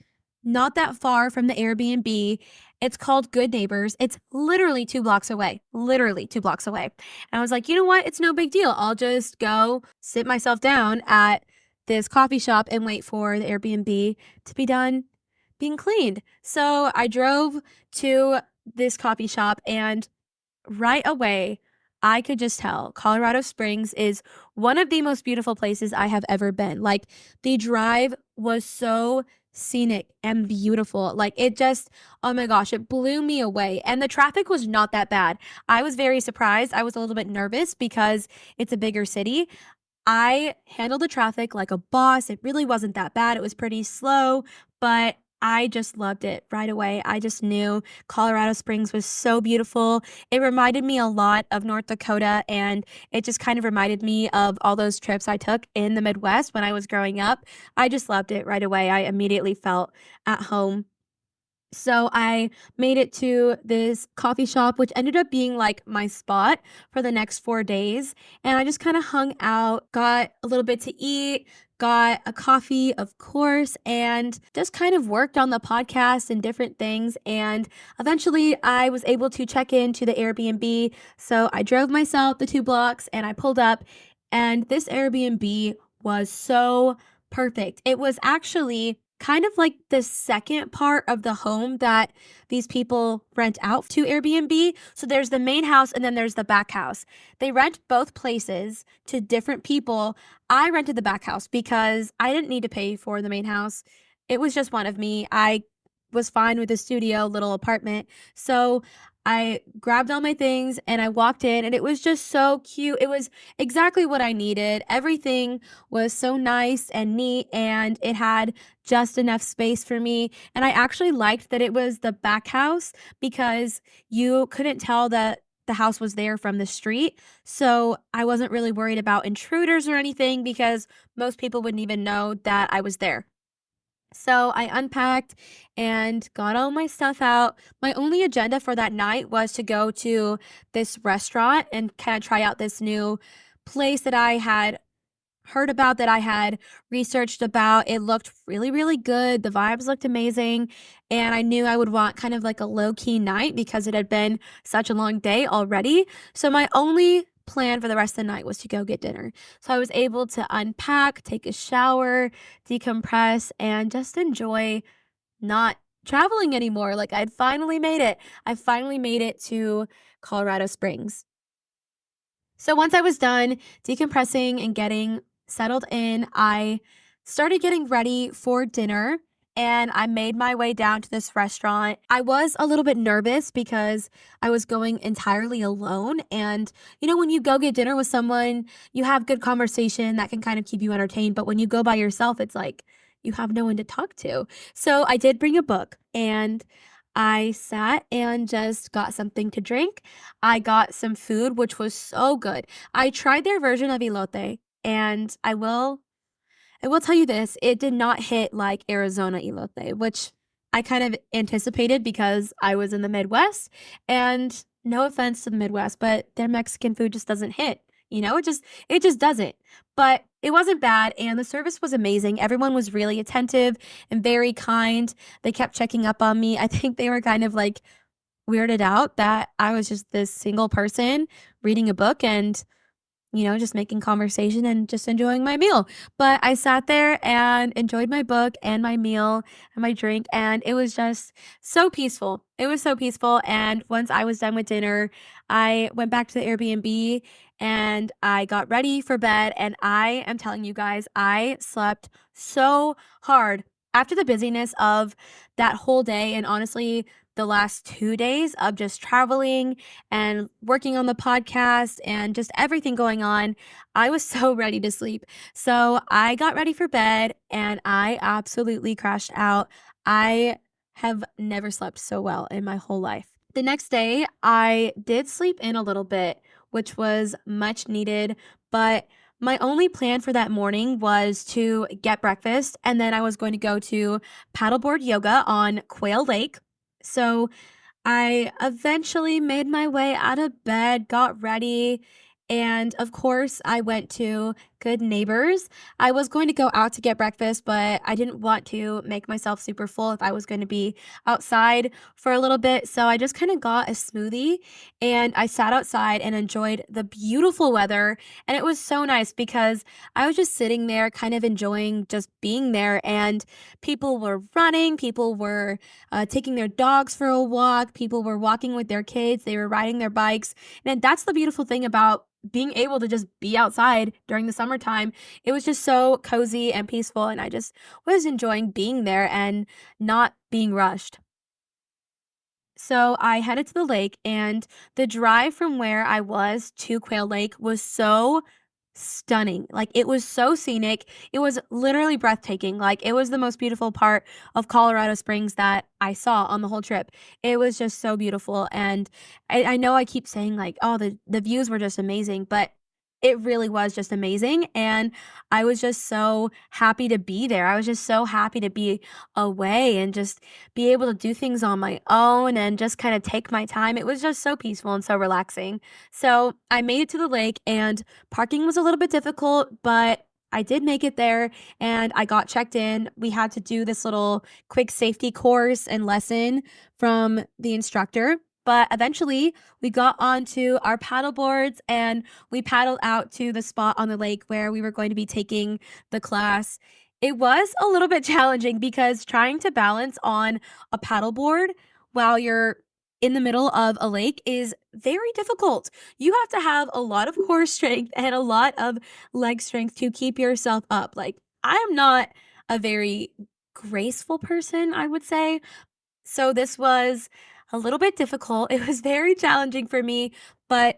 not that far from the Airbnb. It's called Good Neighbors. It's literally 2 blocks away. Literally 2 blocks away. And I was like, you know what? It's no big deal. I'll just go sit myself down at this coffee shop and wait for the Airbnb to be done being cleaned. So I drove to this coffee shop, and right away, I could just tell Colorado Springs is one of the most beautiful places I have ever been. Like, the drive was so scenic and beautiful. Like, it just, oh my gosh, it blew me away. And the traffic was not that bad. I was very surprised. I was a little bit nervous because it's a bigger city. I handled the traffic like a boss. It really wasn't that bad. It was pretty slow, but I just loved it right away. I just knew Colorado Springs was so beautiful. It reminded me a lot of North Dakota, and it just kind of reminded me of all those trips I took in the Midwest when I was growing up. I just loved it right away. I immediately felt at home. So I made it to this coffee shop, which ended up being like my spot for the next 4 days. And I just kind of hung out, got a little bit to eat, got a coffee, of course, and just kind of worked on the podcast and different things. And eventually I was able to check into the Airbnb. So I drove myself the 2 blocks and I pulled up, and this Airbnb was so perfect. It was actually kind of like the second part of the home that these people rent out to Airbnb. So there's the main house and then there's the back house. They rent both places to different people. I rented the back house because I didn't need to pay for the main house. It was just one of me. I was fine with the studio little apartment. So I grabbed all my things and I walked in, and it was just so cute. It was exactly what I needed. Everything was so nice and neat, and it had just enough space for me. And I actually liked that it was the back house because you couldn't tell that the house was there from the street. So I wasn't really worried about intruders or anything because most people wouldn't even know that I was there. So I unpacked and got all my stuff out. My only agenda for that night was to go to this restaurant and kind of try out this new place that I had heard about, that I had researched about. It looked really, really good. The vibes looked amazing. And I knew I would want kind of like a low key night because it had been such a long day already. So my only plan for the rest of the night was to go get dinner. So I was able to unpack, take a shower, decompress, and just enjoy not traveling anymore. Like I'd finally made it. I finally made it to Colorado Springs. So once I was done decompressing and getting settled in, I started getting ready for dinner and I made my way down to this restaurant. I was a little bit nervous because I was going entirely alone. And, when you go get dinner with someone, you have good conversation that can kind of keep you entertained. But when you go by yourself, it's like you have no one to talk to. So I did bring a book and I sat and just got something to drink. I got some food, which was so good. I tried their version of elote, and I will tell you this, it did not hit like Arizona elote, which I kind of anticipated because I was in the Midwest. And no offense to the Midwest, but their Mexican food just doesn't hit. It just doesn't. But it wasn't bad and the service was amazing. Everyone was really attentive and very kind. They kept checking up on me. I think they were kind of like weirded out that I was just this single person reading a book and just making conversation and just enjoying my meal. But I sat there and enjoyed my book and my meal and my drink, and it was just so peaceful. It was so peaceful. And once I was done with dinner, I went back to the Airbnb and I got ready for bed. And I am telling you guys, I slept so hard after the busyness of that whole day. And honestly, the last 2 days of just traveling and working on the podcast and just everything going on, I was so ready to sleep. So I got ready for bed and I absolutely crashed out. I have never slept so well in my whole life. The next day, I did sleep in a little bit, which was much needed, but my only plan for that morning was to get breakfast and then I was going to go to paddleboard yoga on Quail Lake. So I eventually made my way out of bed, got ready, and of course, I went to Good Neighbors. I was going to go out to get breakfast, but I didn't want to make myself super full if I was going to be outside for a little bit. So I just kind of got a smoothie and I sat outside and enjoyed the beautiful weather. And it was so nice because I was just sitting there, kind of enjoying just being there. And people were running, people were taking their dogs for a walk, people were walking with their kids, they were riding their bikes. And that's the beautiful thing about being able to just be outside during the summertime. It was just so cozy and peaceful, and I just was enjoying being there and not being rushed. So I headed to the lake, and the drive from where I was to Quail Lake was so stunning. Like, it was so scenic. It was literally breathtaking. Like, it was the most beautiful part of Colorado Springs that I saw on the whole trip. It was just so beautiful. And I know I keep saying, like, oh, the views were just amazing, but it really was just amazing. And I was just so happy to be there. I was just so happy to be away and just be able to do things on my own and just kind of take my time. It was just so peaceful and so relaxing. So I made it to the lake, and parking was a little bit difficult, but I did make it there and I got checked in. We had to do this little quick safety course and lesson from the instructor. But eventually, we got onto our paddle boards and we paddled out to the spot on the lake where we were going to be taking the class. It was a little bit challenging because trying to balance on a paddleboard while you're in the middle of a lake is very difficult. You have to have a lot of core strength and a lot of leg strength to keep yourself up. Like, I am not a very graceful person, I would say. So this was a little bit difficult. It was very challenging for me, but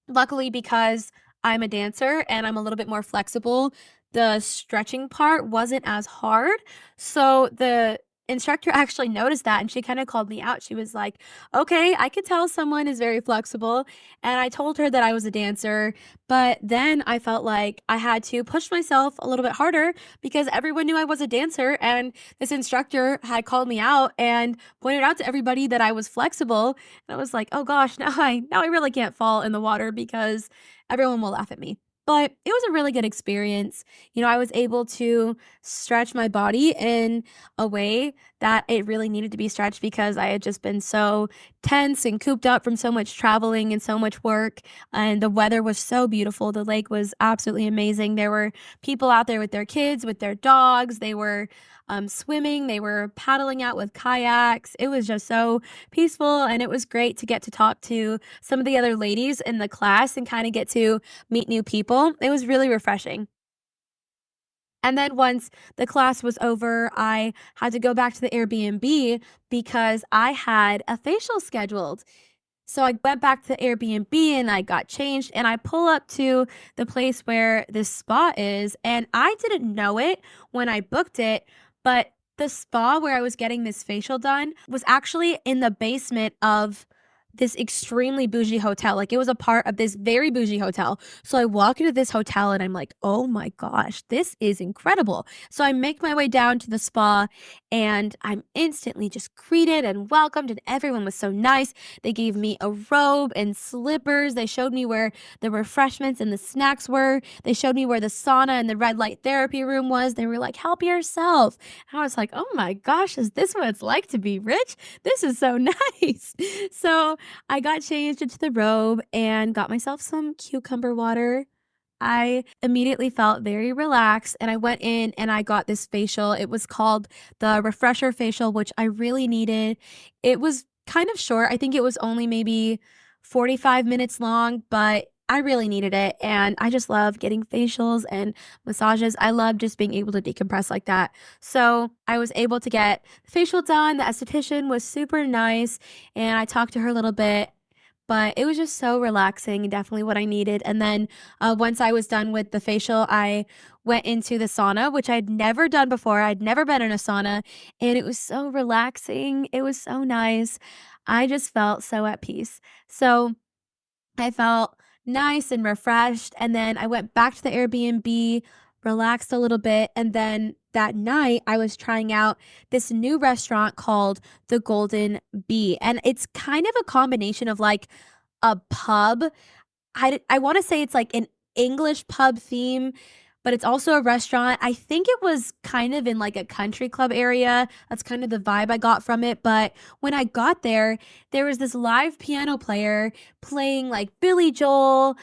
luckily, because I'm a dancer and I'm a little bit more flexible, the stretching part wasn't as hard. So the instructor actually noticed that and she kind of called me out. She was like, "Okay, I could tell someone is very flexible." And I told her that I was a dancer, but then I felt like I had to push myself a little bit harder because everyone knew I was a dancer and this instructor had called me out and pointed out to everybody that I was flexible. And I was like, "Oh gosh, now I really can't fall in the water because everyone will laugh at me." But it was a really good experience. I was able to stretch my body in a way that it really needed to be stretched because I had just been so tense and cooped up from so much traveling and so much work. And the weather was so beautiful. The lake was absolutely amazing. There were people out there with their kids, with their dogs. They were swimming, they were paddling out with kayaks. It was just so peaceful. And it was great to get to talk to some of the other ladies in the class and kind of get to meet new people. It was really refreshing. And then once the class was over, I had to go back to the Airbnb because I had a facial scheduled. So I went back to the Airbnb and I got changed and I pull up to the place where this spa is and I didn't know it when I booked it, but the spa where I was getting this facial done was actually in the basement of this extremely bougie hotel. Like it was a part of this very bougie hotel. So I walk into this hotel and I'm like, oh my gosh, this is incredible. So I make my way down to the spa and I'm instantly just greeted and welcomed, and everyone was so nice. They gave me a robe and slippers. They showed me where the refreshments and the snacks were. They showed me where the sauna and the red light therapy room was. They were like, help yourself. And I was like, oh my gosh, is this what it's like to be rich? This is so nice. So I got changed into the robe and got myself some cucumber water. I immediately felt very relaxed and I went in and I got this facial. It was called the refresher facial, which I really needed. It was kind of short. I think it was only maybe 45 minutes long, but I really needed it. And I just love getting facials and massages. I love just being able to decompress like that. So I was able to get the facial done. The esthetician was super nice and I talked to her a little bit, but it was just so relaxing and definitely what I needed. And then once I was done with the facial, I went into the sauna, which I'd never done before. I'd never been in a sauna, and it was so relaxing. It was so nice. I just felt so at peace. So I felt nice and refreshed, and then I went back to the Airbnb, relaxed a little bit, and then that night I was trying out this new restaurant called the Golden Bee, and it's kind of a combination of like a pub. I wanna say it's like an English pub theme, but it's also a restaurant. I think it was kind of in like a country club area. That's kind of the vibe I got from it, but when I got there, there was this live piano player playing like Billy Joel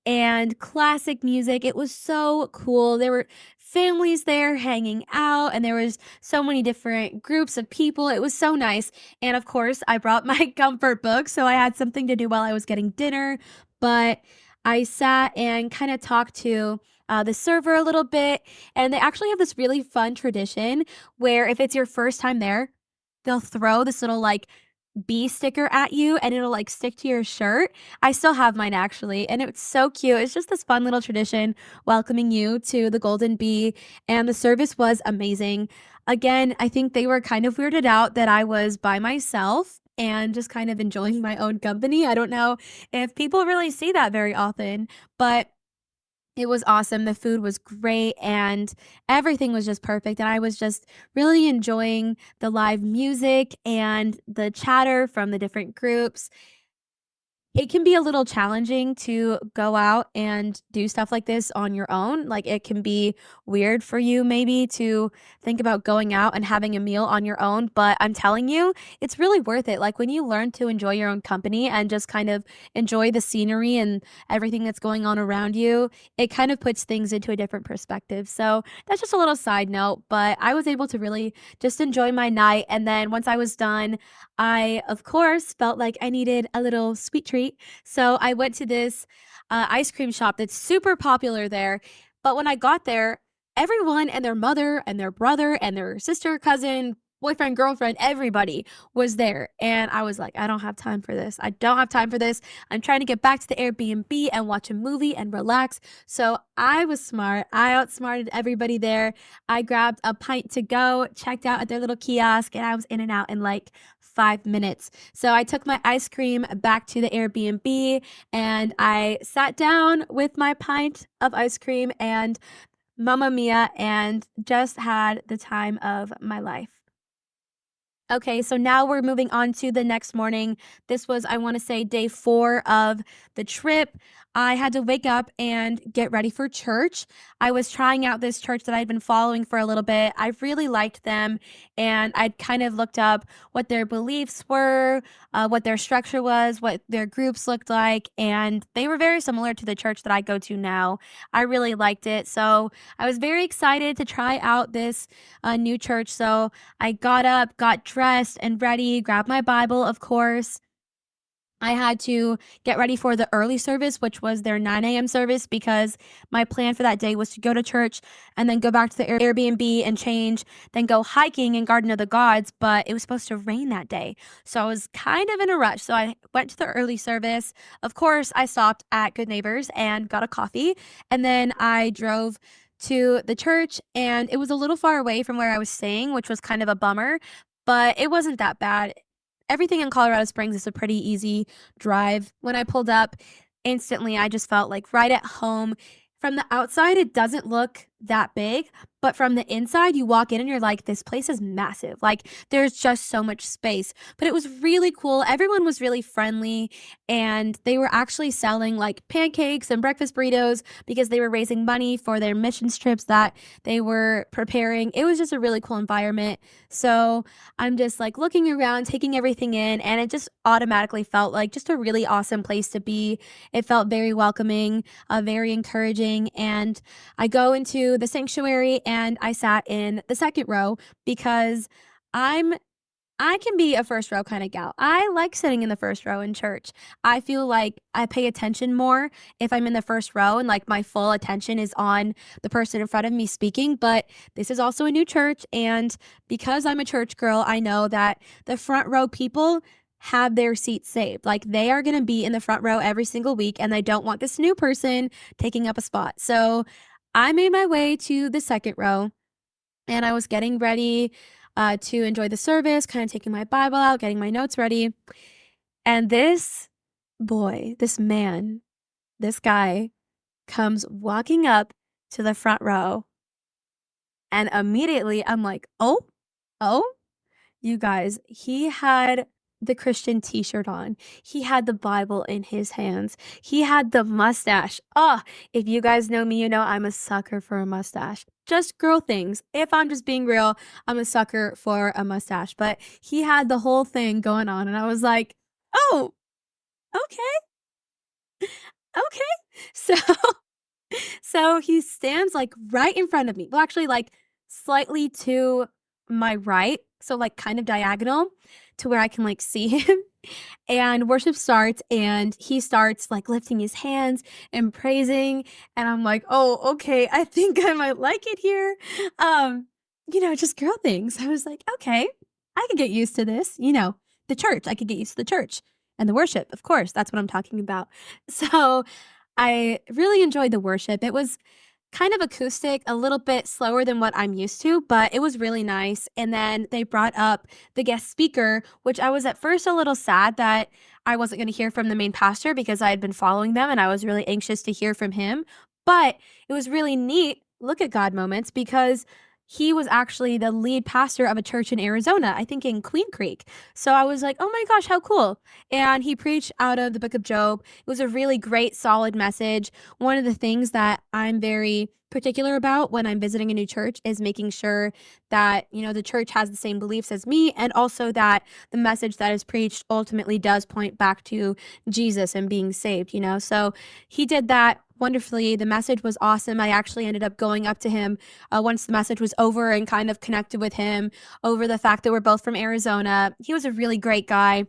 and classic music. It was so cool. There were families there hanging out, and there was so many different groups of people. It was so nice, and of course, I brought my comfort book, so I had something to do while I was getting dinner, but I sat and kinda talked to, the server a little bit, and they actually have this really fun tradition where if it's your first time there, they'll throw this little, like, bee sticker at you and it'll like stick to your shirt. I still have mine actually, and it's so cute. It's just this fun little tradition welcoming you to the Golden Bee, and the service was amazing. Again, I think they were kind of weirded out that I was by myself and just kind of enjoying my own company. I don't know if people really see that very often, but it was awesome. The food was great and everything was just perfect. And I was just really enjoying the live music and the chatter from the different groups. It can be a little challenging to go out and do stuff like this on your own. Like, it can be weird for you maybe to think about going out and having a meal on your own, but I'm telling you, it's really worth it. Like, when you learn to enjoy your own company and just kind of enjoy the scenery and everything that's going on around you, it kind of puts things into a different perspective. So, that's just a little side note, but I was able to really just enjoy my night. And then once I was done, I, of course, felt like I needed a little sweet treat. So I went to this ice cream shop that's super popular there. But when I got there, everyone and their mother and their brother and their sister, cousin, boyfriend, girlfriend, everybody was there. And I was like, I don't have time for this. I don't have time for this. I'm trying to get back to the Airbnb and watch a movie and relax. So I was smart. I outsmarted everybody there. I grabbed a pint to go, checked out at their little kiosk, and I was in and out in like 5 minutes. So I took my ice cream back to the Airbnb and I sat down with my pint of ice cream and Mamma Mia and just had the time of my life. Okay, so now we're moving on to the next morning. This was, I want to say, day 4 of the trip. I had to wake up and get ready for church. I was trying out this church that I'd been following for a little bit. I really liked them, and I'd kind of looked up what their beliefs were, what their structure was, what their groups looked like, and they were very similar to the church that I go to now. I really liked it, so I was very excited to try out this new church. So I got up, got dressed and ready, grabbed my Bible, of course. I had to get ready for the early service, which was their 9 a.m. service, because my plan for that day was to go to church and then go back to the Airbnb and change, then go hiking in Garden of the Gods. But it was supposed to rain that day. So I was kind of in a rush. So I went to the early service. Of course, I stopped at Good Neighbors and got a coffee. And then I drove to the church, and it was a little far away from where I was staying, which was kind of a bummer, but it wasn't that bad. Everything in Colorado Springs is a pretty easy drive. When I pulled up, instantly I just felt like right at home. From the outside, it doesn't look that big, but from the inside, you walk in and you're like, this place is massive. Like, there's just so much space. But it was really cool. Everyone was really friendly, and they were actually selling like pancakes and breakfast burritos because they were raising money for their missions trips that they were preparing. It was just a really cool environment. So I'm just like looking around, taking everything in, and it just automatically felt like just a really awesome place to be. It felt very welcoming, very encouraging. And I go into the sanctuary and I sat in the second row because I'm I can be a first row kind of gal. I like sitting in the first row in church. I feel like I pay attention more if I'm in the first row and like my full attention is on the person in front of me speaking. But this is also a new church. And because I'm a church girl, I know that the front row people have their seats saved. Like they are going to be in the front row every single week, and they don't want this new person taking up a spot. So I made my way to the second row, and I was getting ready to enjoy the service, kind of taking my Bible out, getting my notes ready. And this boy, this man, this guy comes walking up to the front row. And immediately I'm like, oh, you guys, he had the Christian t-shirt on. He had the Bible in his hands. He had the mustache. Oh, if you guys know me, you know I'm a sucker for a mustache. Just girl things. If I'm just being real, I'm a sucker for a mustache. But he had the whole thing going on, and I was like, oh, okay, okay. So he stands like right in front of me. Well, actually, like slightly to my right. So, like, kind of diagonal to where I can like see him. And worship starts, and he starts like lifting his hands and praising. And I'm like, oh, okay, I think I might like it here. Just girl things. I was like, okay, I could get used to this. The church, I could get used to the church and the worship. Of course, that's what I'm talking about. So I really enjoyed the worship. It was kind of acoustic, a little bit slower than what I'm used to, but it was really nice. And then they brought up the guest speaker, which I was at first a little sad that I wasn't going to hear from the main pastor because I had been following them and I was really anxious to hear from him. But it was really neat, look at God moments, because he was actually the lead pastor of a church in Arizona, I think in Queen Creek. So I was like, oh my gosh, how cool. And he preached out of the book of Job. It was a really great, solid message. One of the things that I'm very particular about when I'm visiting a new church is making sure that, the church has the same beliefs as me, and also that the message that is preached ultimately does point back to Jesus and being saved. So he did that wonderfully. The message was awesome. I actually ended up going up to him once the message was over and kind of connected with him over the fact that we're both from Arizona. He was a really great guy.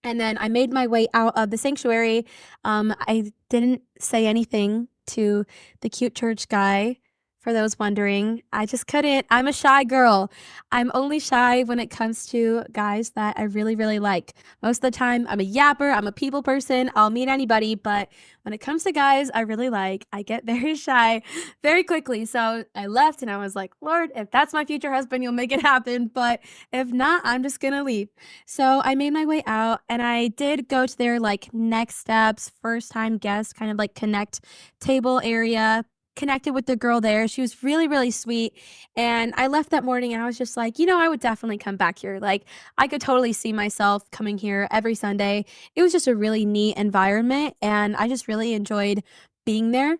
And then I made my way out of the sanctuary. I didn't say anything to the cute church guy. For those wondering, I just couldn't. I'm a shy girl. I'm only shy when it comes to guys that I really, really like. Most of the time, I'm a yapper. I'm a people person. I'll meet anybody. But when it comes to guys I really like, I get very shy very quickly. So I left and I was like, Lord, if that's my future husband, you'll make it happen. But if not, I'm just going to leave. So I made my way out, and I did go to their like next steps, first time guest kind of like connect table area. connected with the girl there. She was really, really sweet. And I left that morning and I was just like, I would definitely come back here. Like, I could totally see myself coming here every Sunday. It was just a really neat environment and I just really enjoyed being there.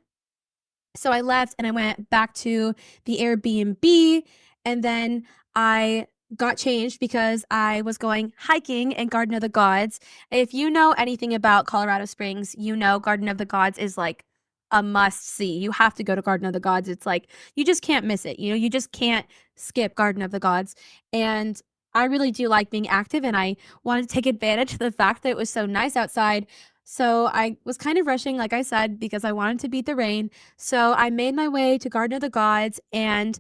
So I left and I went back to the Airbnb, and then I got changed because I was going hiking in Garden of the Gods. If you know anything about Colorado Springs, you know Garden of the Gods is like a must see. You have to go to Garden of the Gods. It's like you just can't miss it. You just can't skip Garden of the Gods. And I really do like being active and I wanted to take advantage of the fact that it was so nice outside. So I was kind of rushing, like I said, because I wanted to beat the rain. So I made my way to Garden of the Gods and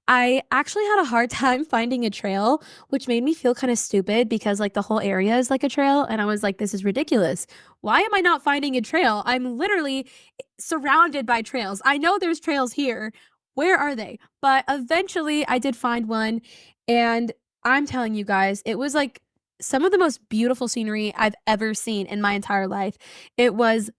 I actually had a hard time finding a trail, which made me feel kind of stupid because like the whole area is like a trail. And I was like, this is ridiculous. Why am I not finding a trail? I'm literally surrounded by trails. I know there's trails here. Where are they? But eventually I did find one. And I'm telling you guys, it was like some of the most beautiful scenery I've ever seen in my entire life. It was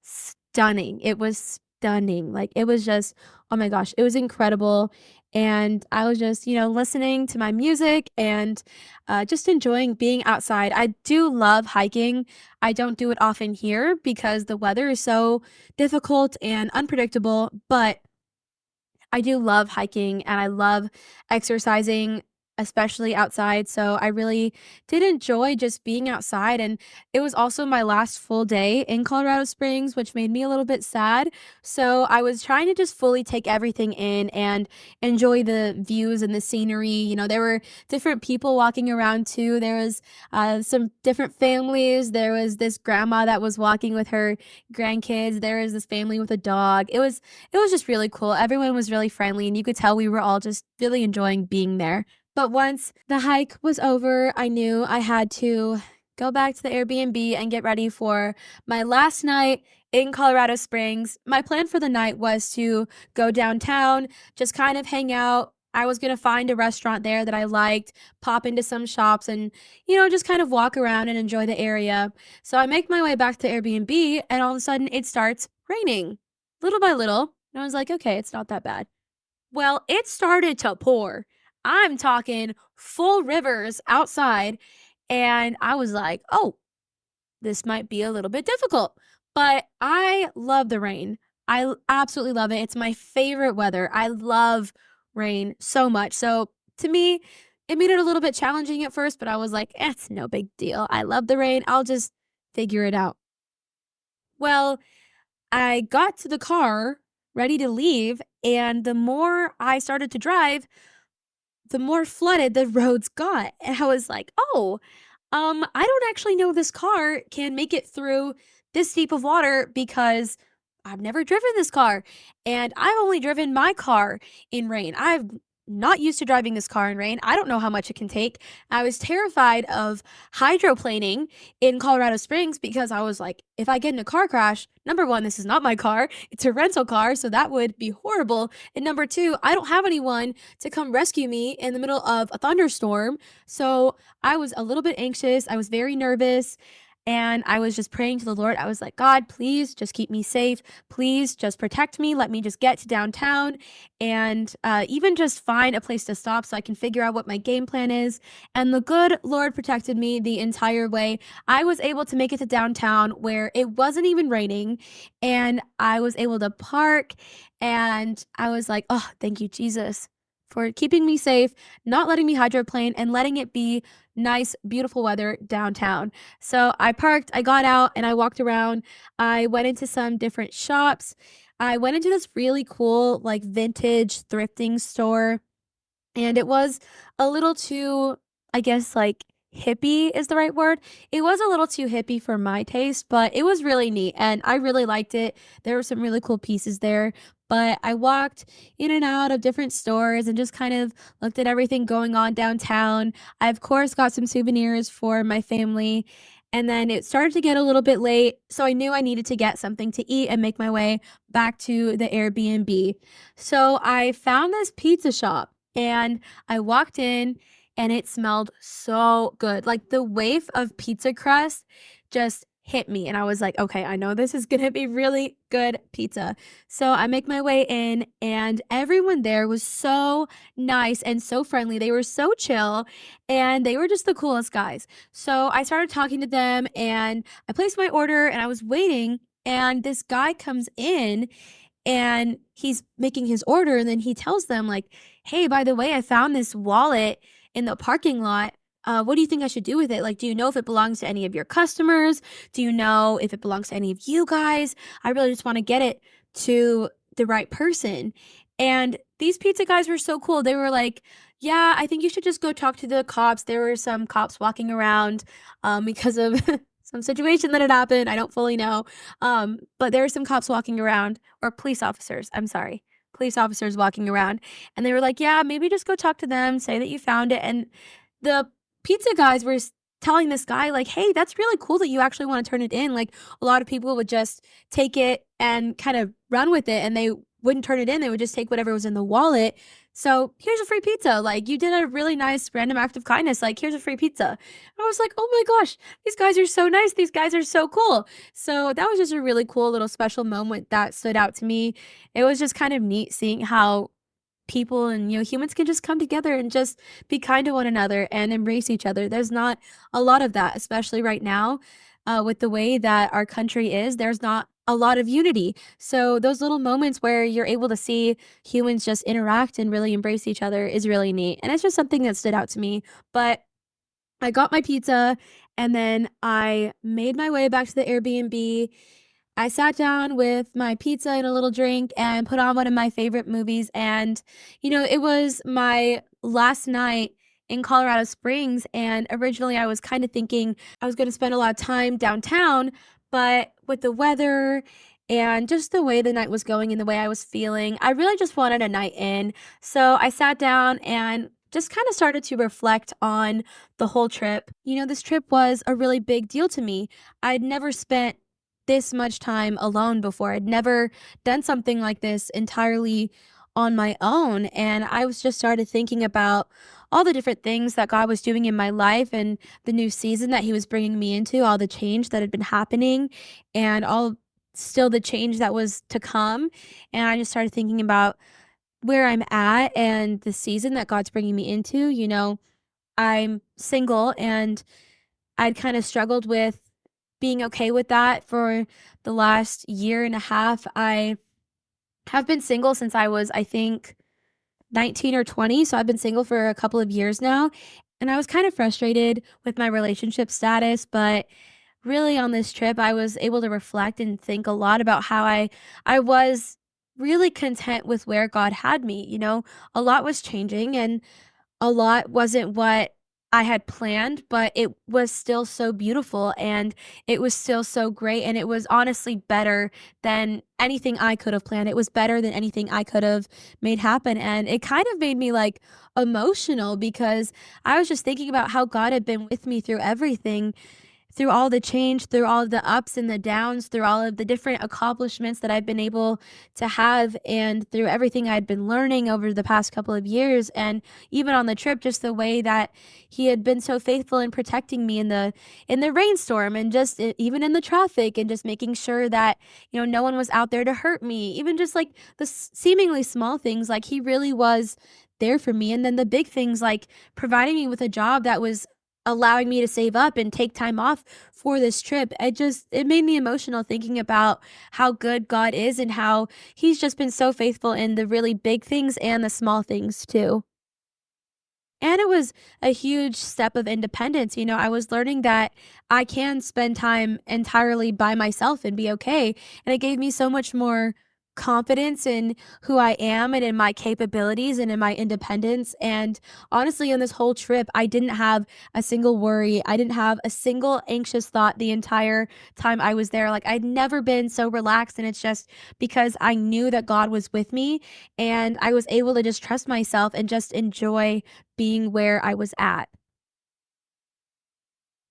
stunning. It was stunning. Like, it was just, oh my gosh, it was incredible. And I was just, listening to my music and just enjoying being outside. I do love hiking. I don't do it often here because the weather is so difficult and unpredictable, but I do love hiking and I love exercising, especially outside. So I really did enjoy just being outside. And it was also my last full day in Colorado Springs, which made me a little bit sad. So I was trying to just fully take everything in and enjoy the views and the scenery. There were different people walking around too. There was some different families. There was this grandma that was walking with her grandkids. There was this family with a dog. It was just really cool. Everyone was really friendly, and you could tell we were all just really enjoying being there. But once the hike was over, I knew I had to go back to the Airbnb and get ready for my last night in Colorado Springs. My plan for the night was to go downtown, just kind of hang out. I was going to find a restaurant there that I liked, pop into some shops, and, just kind of walk around and enjoy the area. So I make my way back to Airbnb, and all of a sudden it starts raining little by little. And I was like, okay, it's not that bad. Well, it started to pour. I'm talking full rivers outside. And I was like, oh, this might be a little bit difficult. But I love the rain. Absolutely love it. It's my favorite weather. I love rain so much. So to me, it made it a little bit challenging at first, but I was like, it's no big deal. I love the rain. I'll just figure it out. Well, I got to the car ready to leave, and the more I started to drive, the more flooded the roads got. And I was like, oh, I don't actually know this car can make it through this deep of water because I've never driven this car. And I've only driven my car in rain. I've not used to driving this car in rain. I don't know how much it can take. I was terrified of hydroplaning in Colorado Springs because I was like, if I get in a car crash, number one, this is not my car. It's a rental car, so that would be horrible. And number two, I don't have anyone to come rescue me in the middle of a thunderstorm. So I was a little bit anxious. I was very nervous. And I was just praying to the Lord. I was like, God, please just keep me safe. Please just protect me. Let me just get to downtown and even just find a place to stop so I can figure out what my game plan is. And the good Lord protected me the entire way. I was able to make it to downtown where it wasn't even raining, and I was able to park. And I was like, oh, thank you, Jesus, for keeping me safe, not letting me hydroplane, and letting it be nice, beautiful weather downtown. So I parked, I got out, and I walked around. I went into some different shops. I went into this really cool, like, vintage thrifting store, and it was a little too, I guess, like, hippie is the right word. It was a little too hippie for my taste, but it was really neat, and I really liked it. There were some really cool pieces there, but I walked in and out of different stores and just kind of looked at everything going on downtown. I, of course, got some souvenirs for my family, and then it started to get a little bit late, so I knew I needed to get something to eat and make my way back to the Airbnb. So I found this pizza shop, and I walked in, and it smelled so good. Like, the waif of pizza crust just hit me, and I was like, "Okay, I know this is gonna be really good pizza." So I make my way in, and everyone there was so nice and so friendly. They were so chill, and they were just the coolest guys. So I started talking to them, and I placed my order, and I was waiting, and this guy comes in and he's making his order, and then he tells them like, "Hey, by the way, I found this wallet in the parking lot. What do you think I should do with it? Like, do you know if it belongs to any of your customers? Do you know if it belongs to any of you guys? I really just want to get it to the right person." And these pizza guys were so cool. They were like, "Yeah, I think you should just go talk to the cops." There were some cops walking around because of some situation that had happened. I don't fully know. But there were some cops walking around, or police officers, I'm sorry, police officers walking around, and they were like, "Yeah, maybe just go talk to them, say that you found it." And the pizza guys were telling this guy, like, "Hey, that's really cool that you actually want to turn it in." Like, a lot of people would just take it and kind of run with it, and they wouldn't turn it in. They would just take whatever was in the wallet. So here's a free pizza. Like, you did a really nice random act of kindness. Like, here's a free pizza. I was like, "Oh my gosh, these guys are so nice. These guys are so cool." So that was just a really cool little special moment that stood out to me. It was just kind of neat seeing how people and humans can just come together and just be kind to one another and embrace each other. There's not a lot of that, especially right now, with the way that our country is. There's not a lot of unity. So those little moments where you're able to see humans just interact and really embrace each other is really neat. And it's just something that stood out to me. But I got my pizza, and then I made my way back to the Airbnb. I sat down with my pizza and a little drink and put on one of my favorite movies, and, it was my last night in Colorado Springs, and originally I was kinda thinking I was gonna spend a lot of time downtown, but with the weather and just the way the night was going and the way I was feeling, I really just wanted a night in. So I sat down and just kinda started to reflect on the whole trip. This trip was a really big deal to me. I'd never spent this much time alone before. I'd never done something like this entirely on my own. And I was just started thinking about all the different things that God was doing in my life and the new season that He was bringing me into, all the change that had been happening, and all still the change that was to come. And I just started thinking about where I'm at and the season that God's bringing me into. I'm single, and I'd kind of struggled with being okay with that for the last year and a half. I have been single since I was, I think, 19 or 20, so I've been single for a couple of years now, and I was kind of frustrated with my relationship status, but really on this trip, I was able to reflect and think a lot about how I was really content with where God had me. A lot was changing, and a lot wasn't what I had planned, but it was still so beautiful, and it was still so great, and it was honestly better than anything I could have planned. It was better than anything I could have made happen, and it kind of made me, like, emotional because I was just thinking about how God had been with me through everything, through all the change, through all of the ups and the downs, through all of the different accomplishments that I've been able to have, and through everything I'd been learning over the past couple of years. And even on the trip, just the way that He had been so faithful in protecting me in the rainstorm, and just even in the traffic, and just making sure that no one was out there to hurt me. Even just like the seemingly small things, like He really was there for me. And then the big things, like providing me with a job that was allowing me to save up and take time off for this trip. It made me emotional thinking about how good God is and how He's just been so faithful in the really big things and the small things too. And it was a huge step of independence. I was learning that I can spend time entirely by myself and be okay. And it gave me so much more confidence in who I am and in my capabilities and in my independence. And honestly, on this whole trip, I didn't have a single worry. I didn't have a single anxious thought the entire time I was there. Like, I'd never been so relaxed. And it's just because I knew that God was with me, and I was able to just trust myself and just enjoy being where I was at.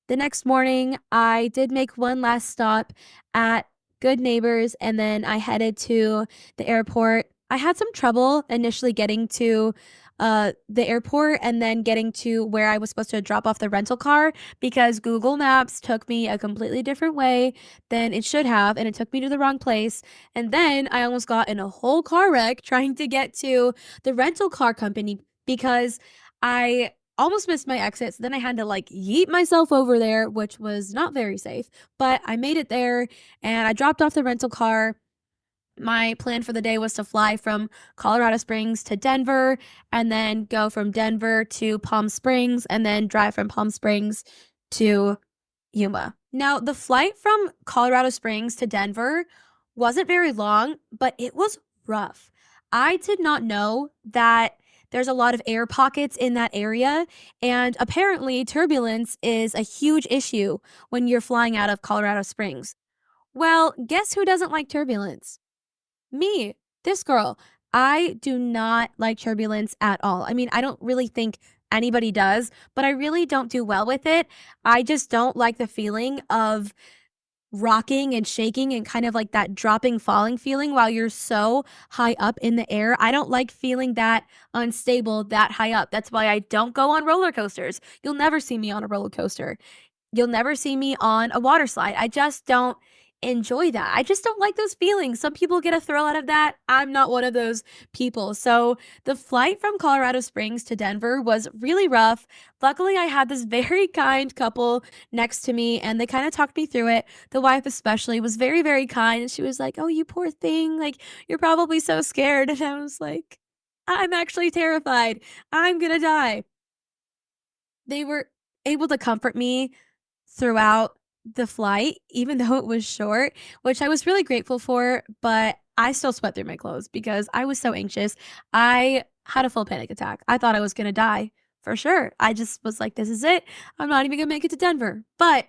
The next morning, I did make one last stop at Good Neighbors, and then I headed to the airport. I had some trouble initially getting to the airport and then getting to where I was supposed to drop off the rental car because Google Maps took me a completely different way than it should have, and it took me to the wrong place. And then I almost got in a whole car wreck trying to get to the rental car company because I almost missed my exit. So then I had to like yeet myself over there, which was not very safe. But I made it there and I dropped off the rental car. My plan for the day was to fly from Colorado Springs to Denver and then go from Denver to Palm Springs and then drive from Palm Springs to Yuma. Now, the flight from Colorado Springs to Denver wasn't very long, but it was rough. I did not know that there's a lot of air pockets in that area, and apparently, turbulence is a huge issue when you're flying out of Colorado Springs. Well, guess who doesn't like turbulence? Me, this girl. I do not like turbulence at all. I mean, I don't really think anybody does, but I really don't do well with it. I just don't like the feeling of rocking and shaking and kind of like that dropping, falling feeling while you're so high up in the air. I don't like feeling that unstable that high up. That's why I don't go on roller coasters. You'll never see me on a roller coaster. You'll never see me on a water slide. I just don't enjoy that. I just don't like those feelings. Some people get a thrill out of that. I'm not one of those people. So the flight from Colorado Springs to Denver was really rough. Luckily, I had this very kind couple next to me and they kind of talked me through it. The wife, especially, was very, very kind. And she was like, "Oh, you poor thing. Like, you're probably so scared." And I was like, "I'm actually terrified. I'm going to die." They were able to comfort me throughout the flight, even though it was short, which I was really grateful for, but I still sweat through my clothes because I was so anxious. I had a full panic attack. I thought I was gonna die for sure. I just was like, "This is it. I'm not even gonna make it to Denver." But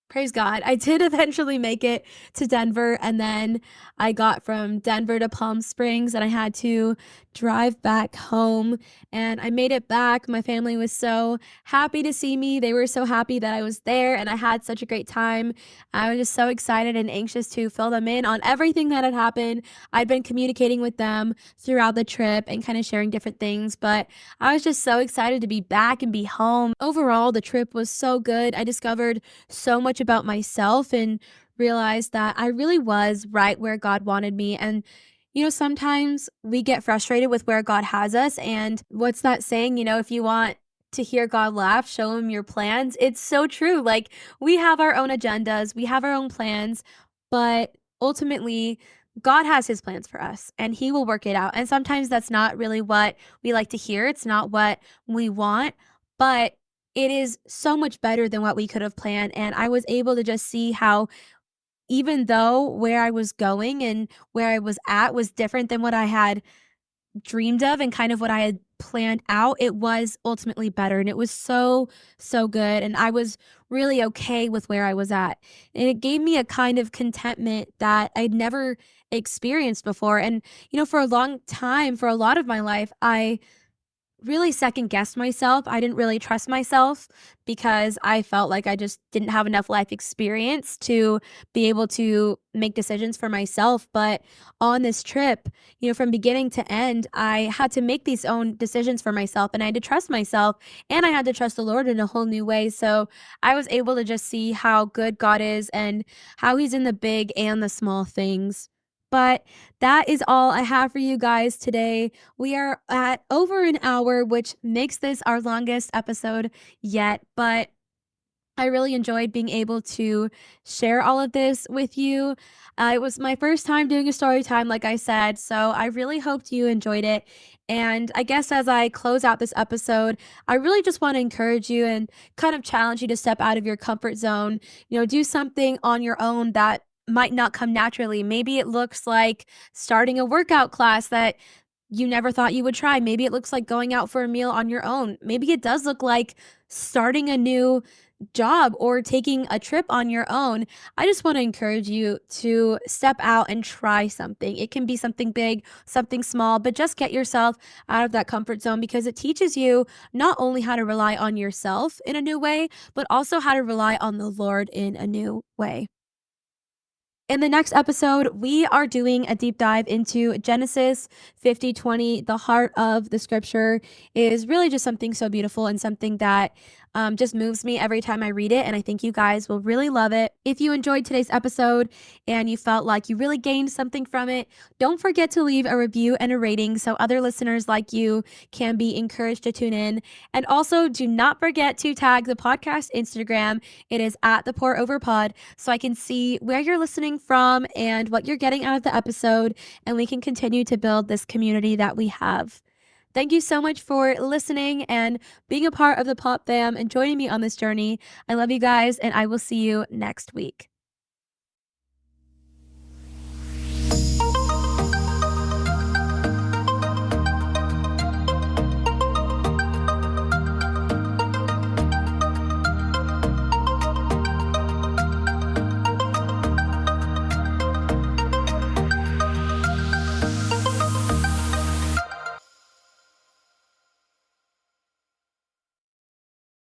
praise God, I did eventually make it to Denver, and then I got from Denver to Palm Springs, and I had to drive back home, and I made it back. My family was so happy to see me. They were so happy that I was there, and I had such a great time. I was just so excited and anxious to fill them in on everything that had happened. I'd been communicating with them throughout the trip and kind of sharing different things, but I was just so excited to be back and be home. Overall, the trip was so good. I discovered so much about myself and realized that I really was right where God wanted me. And, sometimes we get frustrated with where God has us. And what's that saying? If you want to hear God laugh, show him your plans. It's so true. Like, we have our own agendas, we have our own plans, but ultimately, God has his plans for us and he will work it out. And sometimes that's not really what we like to hear. It's not what we want, but it is so much better than what we could have planned, and I was able to just see how even though where I was going and where I was at was different than what I had dreamed of and kind of what I had planned out, it was ultimately better, and it was so, so good, and I was really okay with where I was at, and it gave me a kind of contentment that I'd never experienced before, and, for a long time, for a lot of my life, I really second guessed myself. I didn't really trust myself because I felt like I just didn't have enough life experience to be able to make decisions for myself. But on this trip, from beginning to end, I had to make these own decisions for myself and I had to trust myself and I had to trust the Lord in a whole new way. So I was able to just see how good God is and how He's in the big and the small things. But that is all I have for you guys today. We are at over an hour, which makes this our longest episode yet, but I really enjoyed being able to share all of this with you. It was my first time doing a story time, like I said, so I really hoped you enjoyed it. And I guess as I close out this episode, I really just want to encourage you and kind of challenge you to step out of your comfort zone. Do something on your own that might not come naturally. Maybe it looks like starting a workout class that you never thought you would try. Maybe it looks like going out for a meal on your own. Maybe it does look like starting a new job or taking a trip on your own. I just want to encourage you to step out and try something. It can be something big, something small, but just get yourself out of that comfort zone because it teaches you not only how to rely on yourself in a new way, but also how to rely on the Lord in a new way. In the next episode, we are doing a deep dive into Genesis 50:20. The heart of the scripture is really just something so beautiful and something that just moves me every time I read it. And I think you guys will really love it. If you enjoyed today's episode and you felt like you really gained something from it, don't forget to leave a review and a rating so other listeners like you can be encouraged to tune in. And also, do not forget to tag the podcast Instagram. It is at the Pour Over Pod, so I can see where you're listening from and what you're getting out of the episode, and we can continue to build this community that we have. Thank you so much for listening and being a part of the Pop Fam and joining me on this journey. I love you guys, and I will see you next week.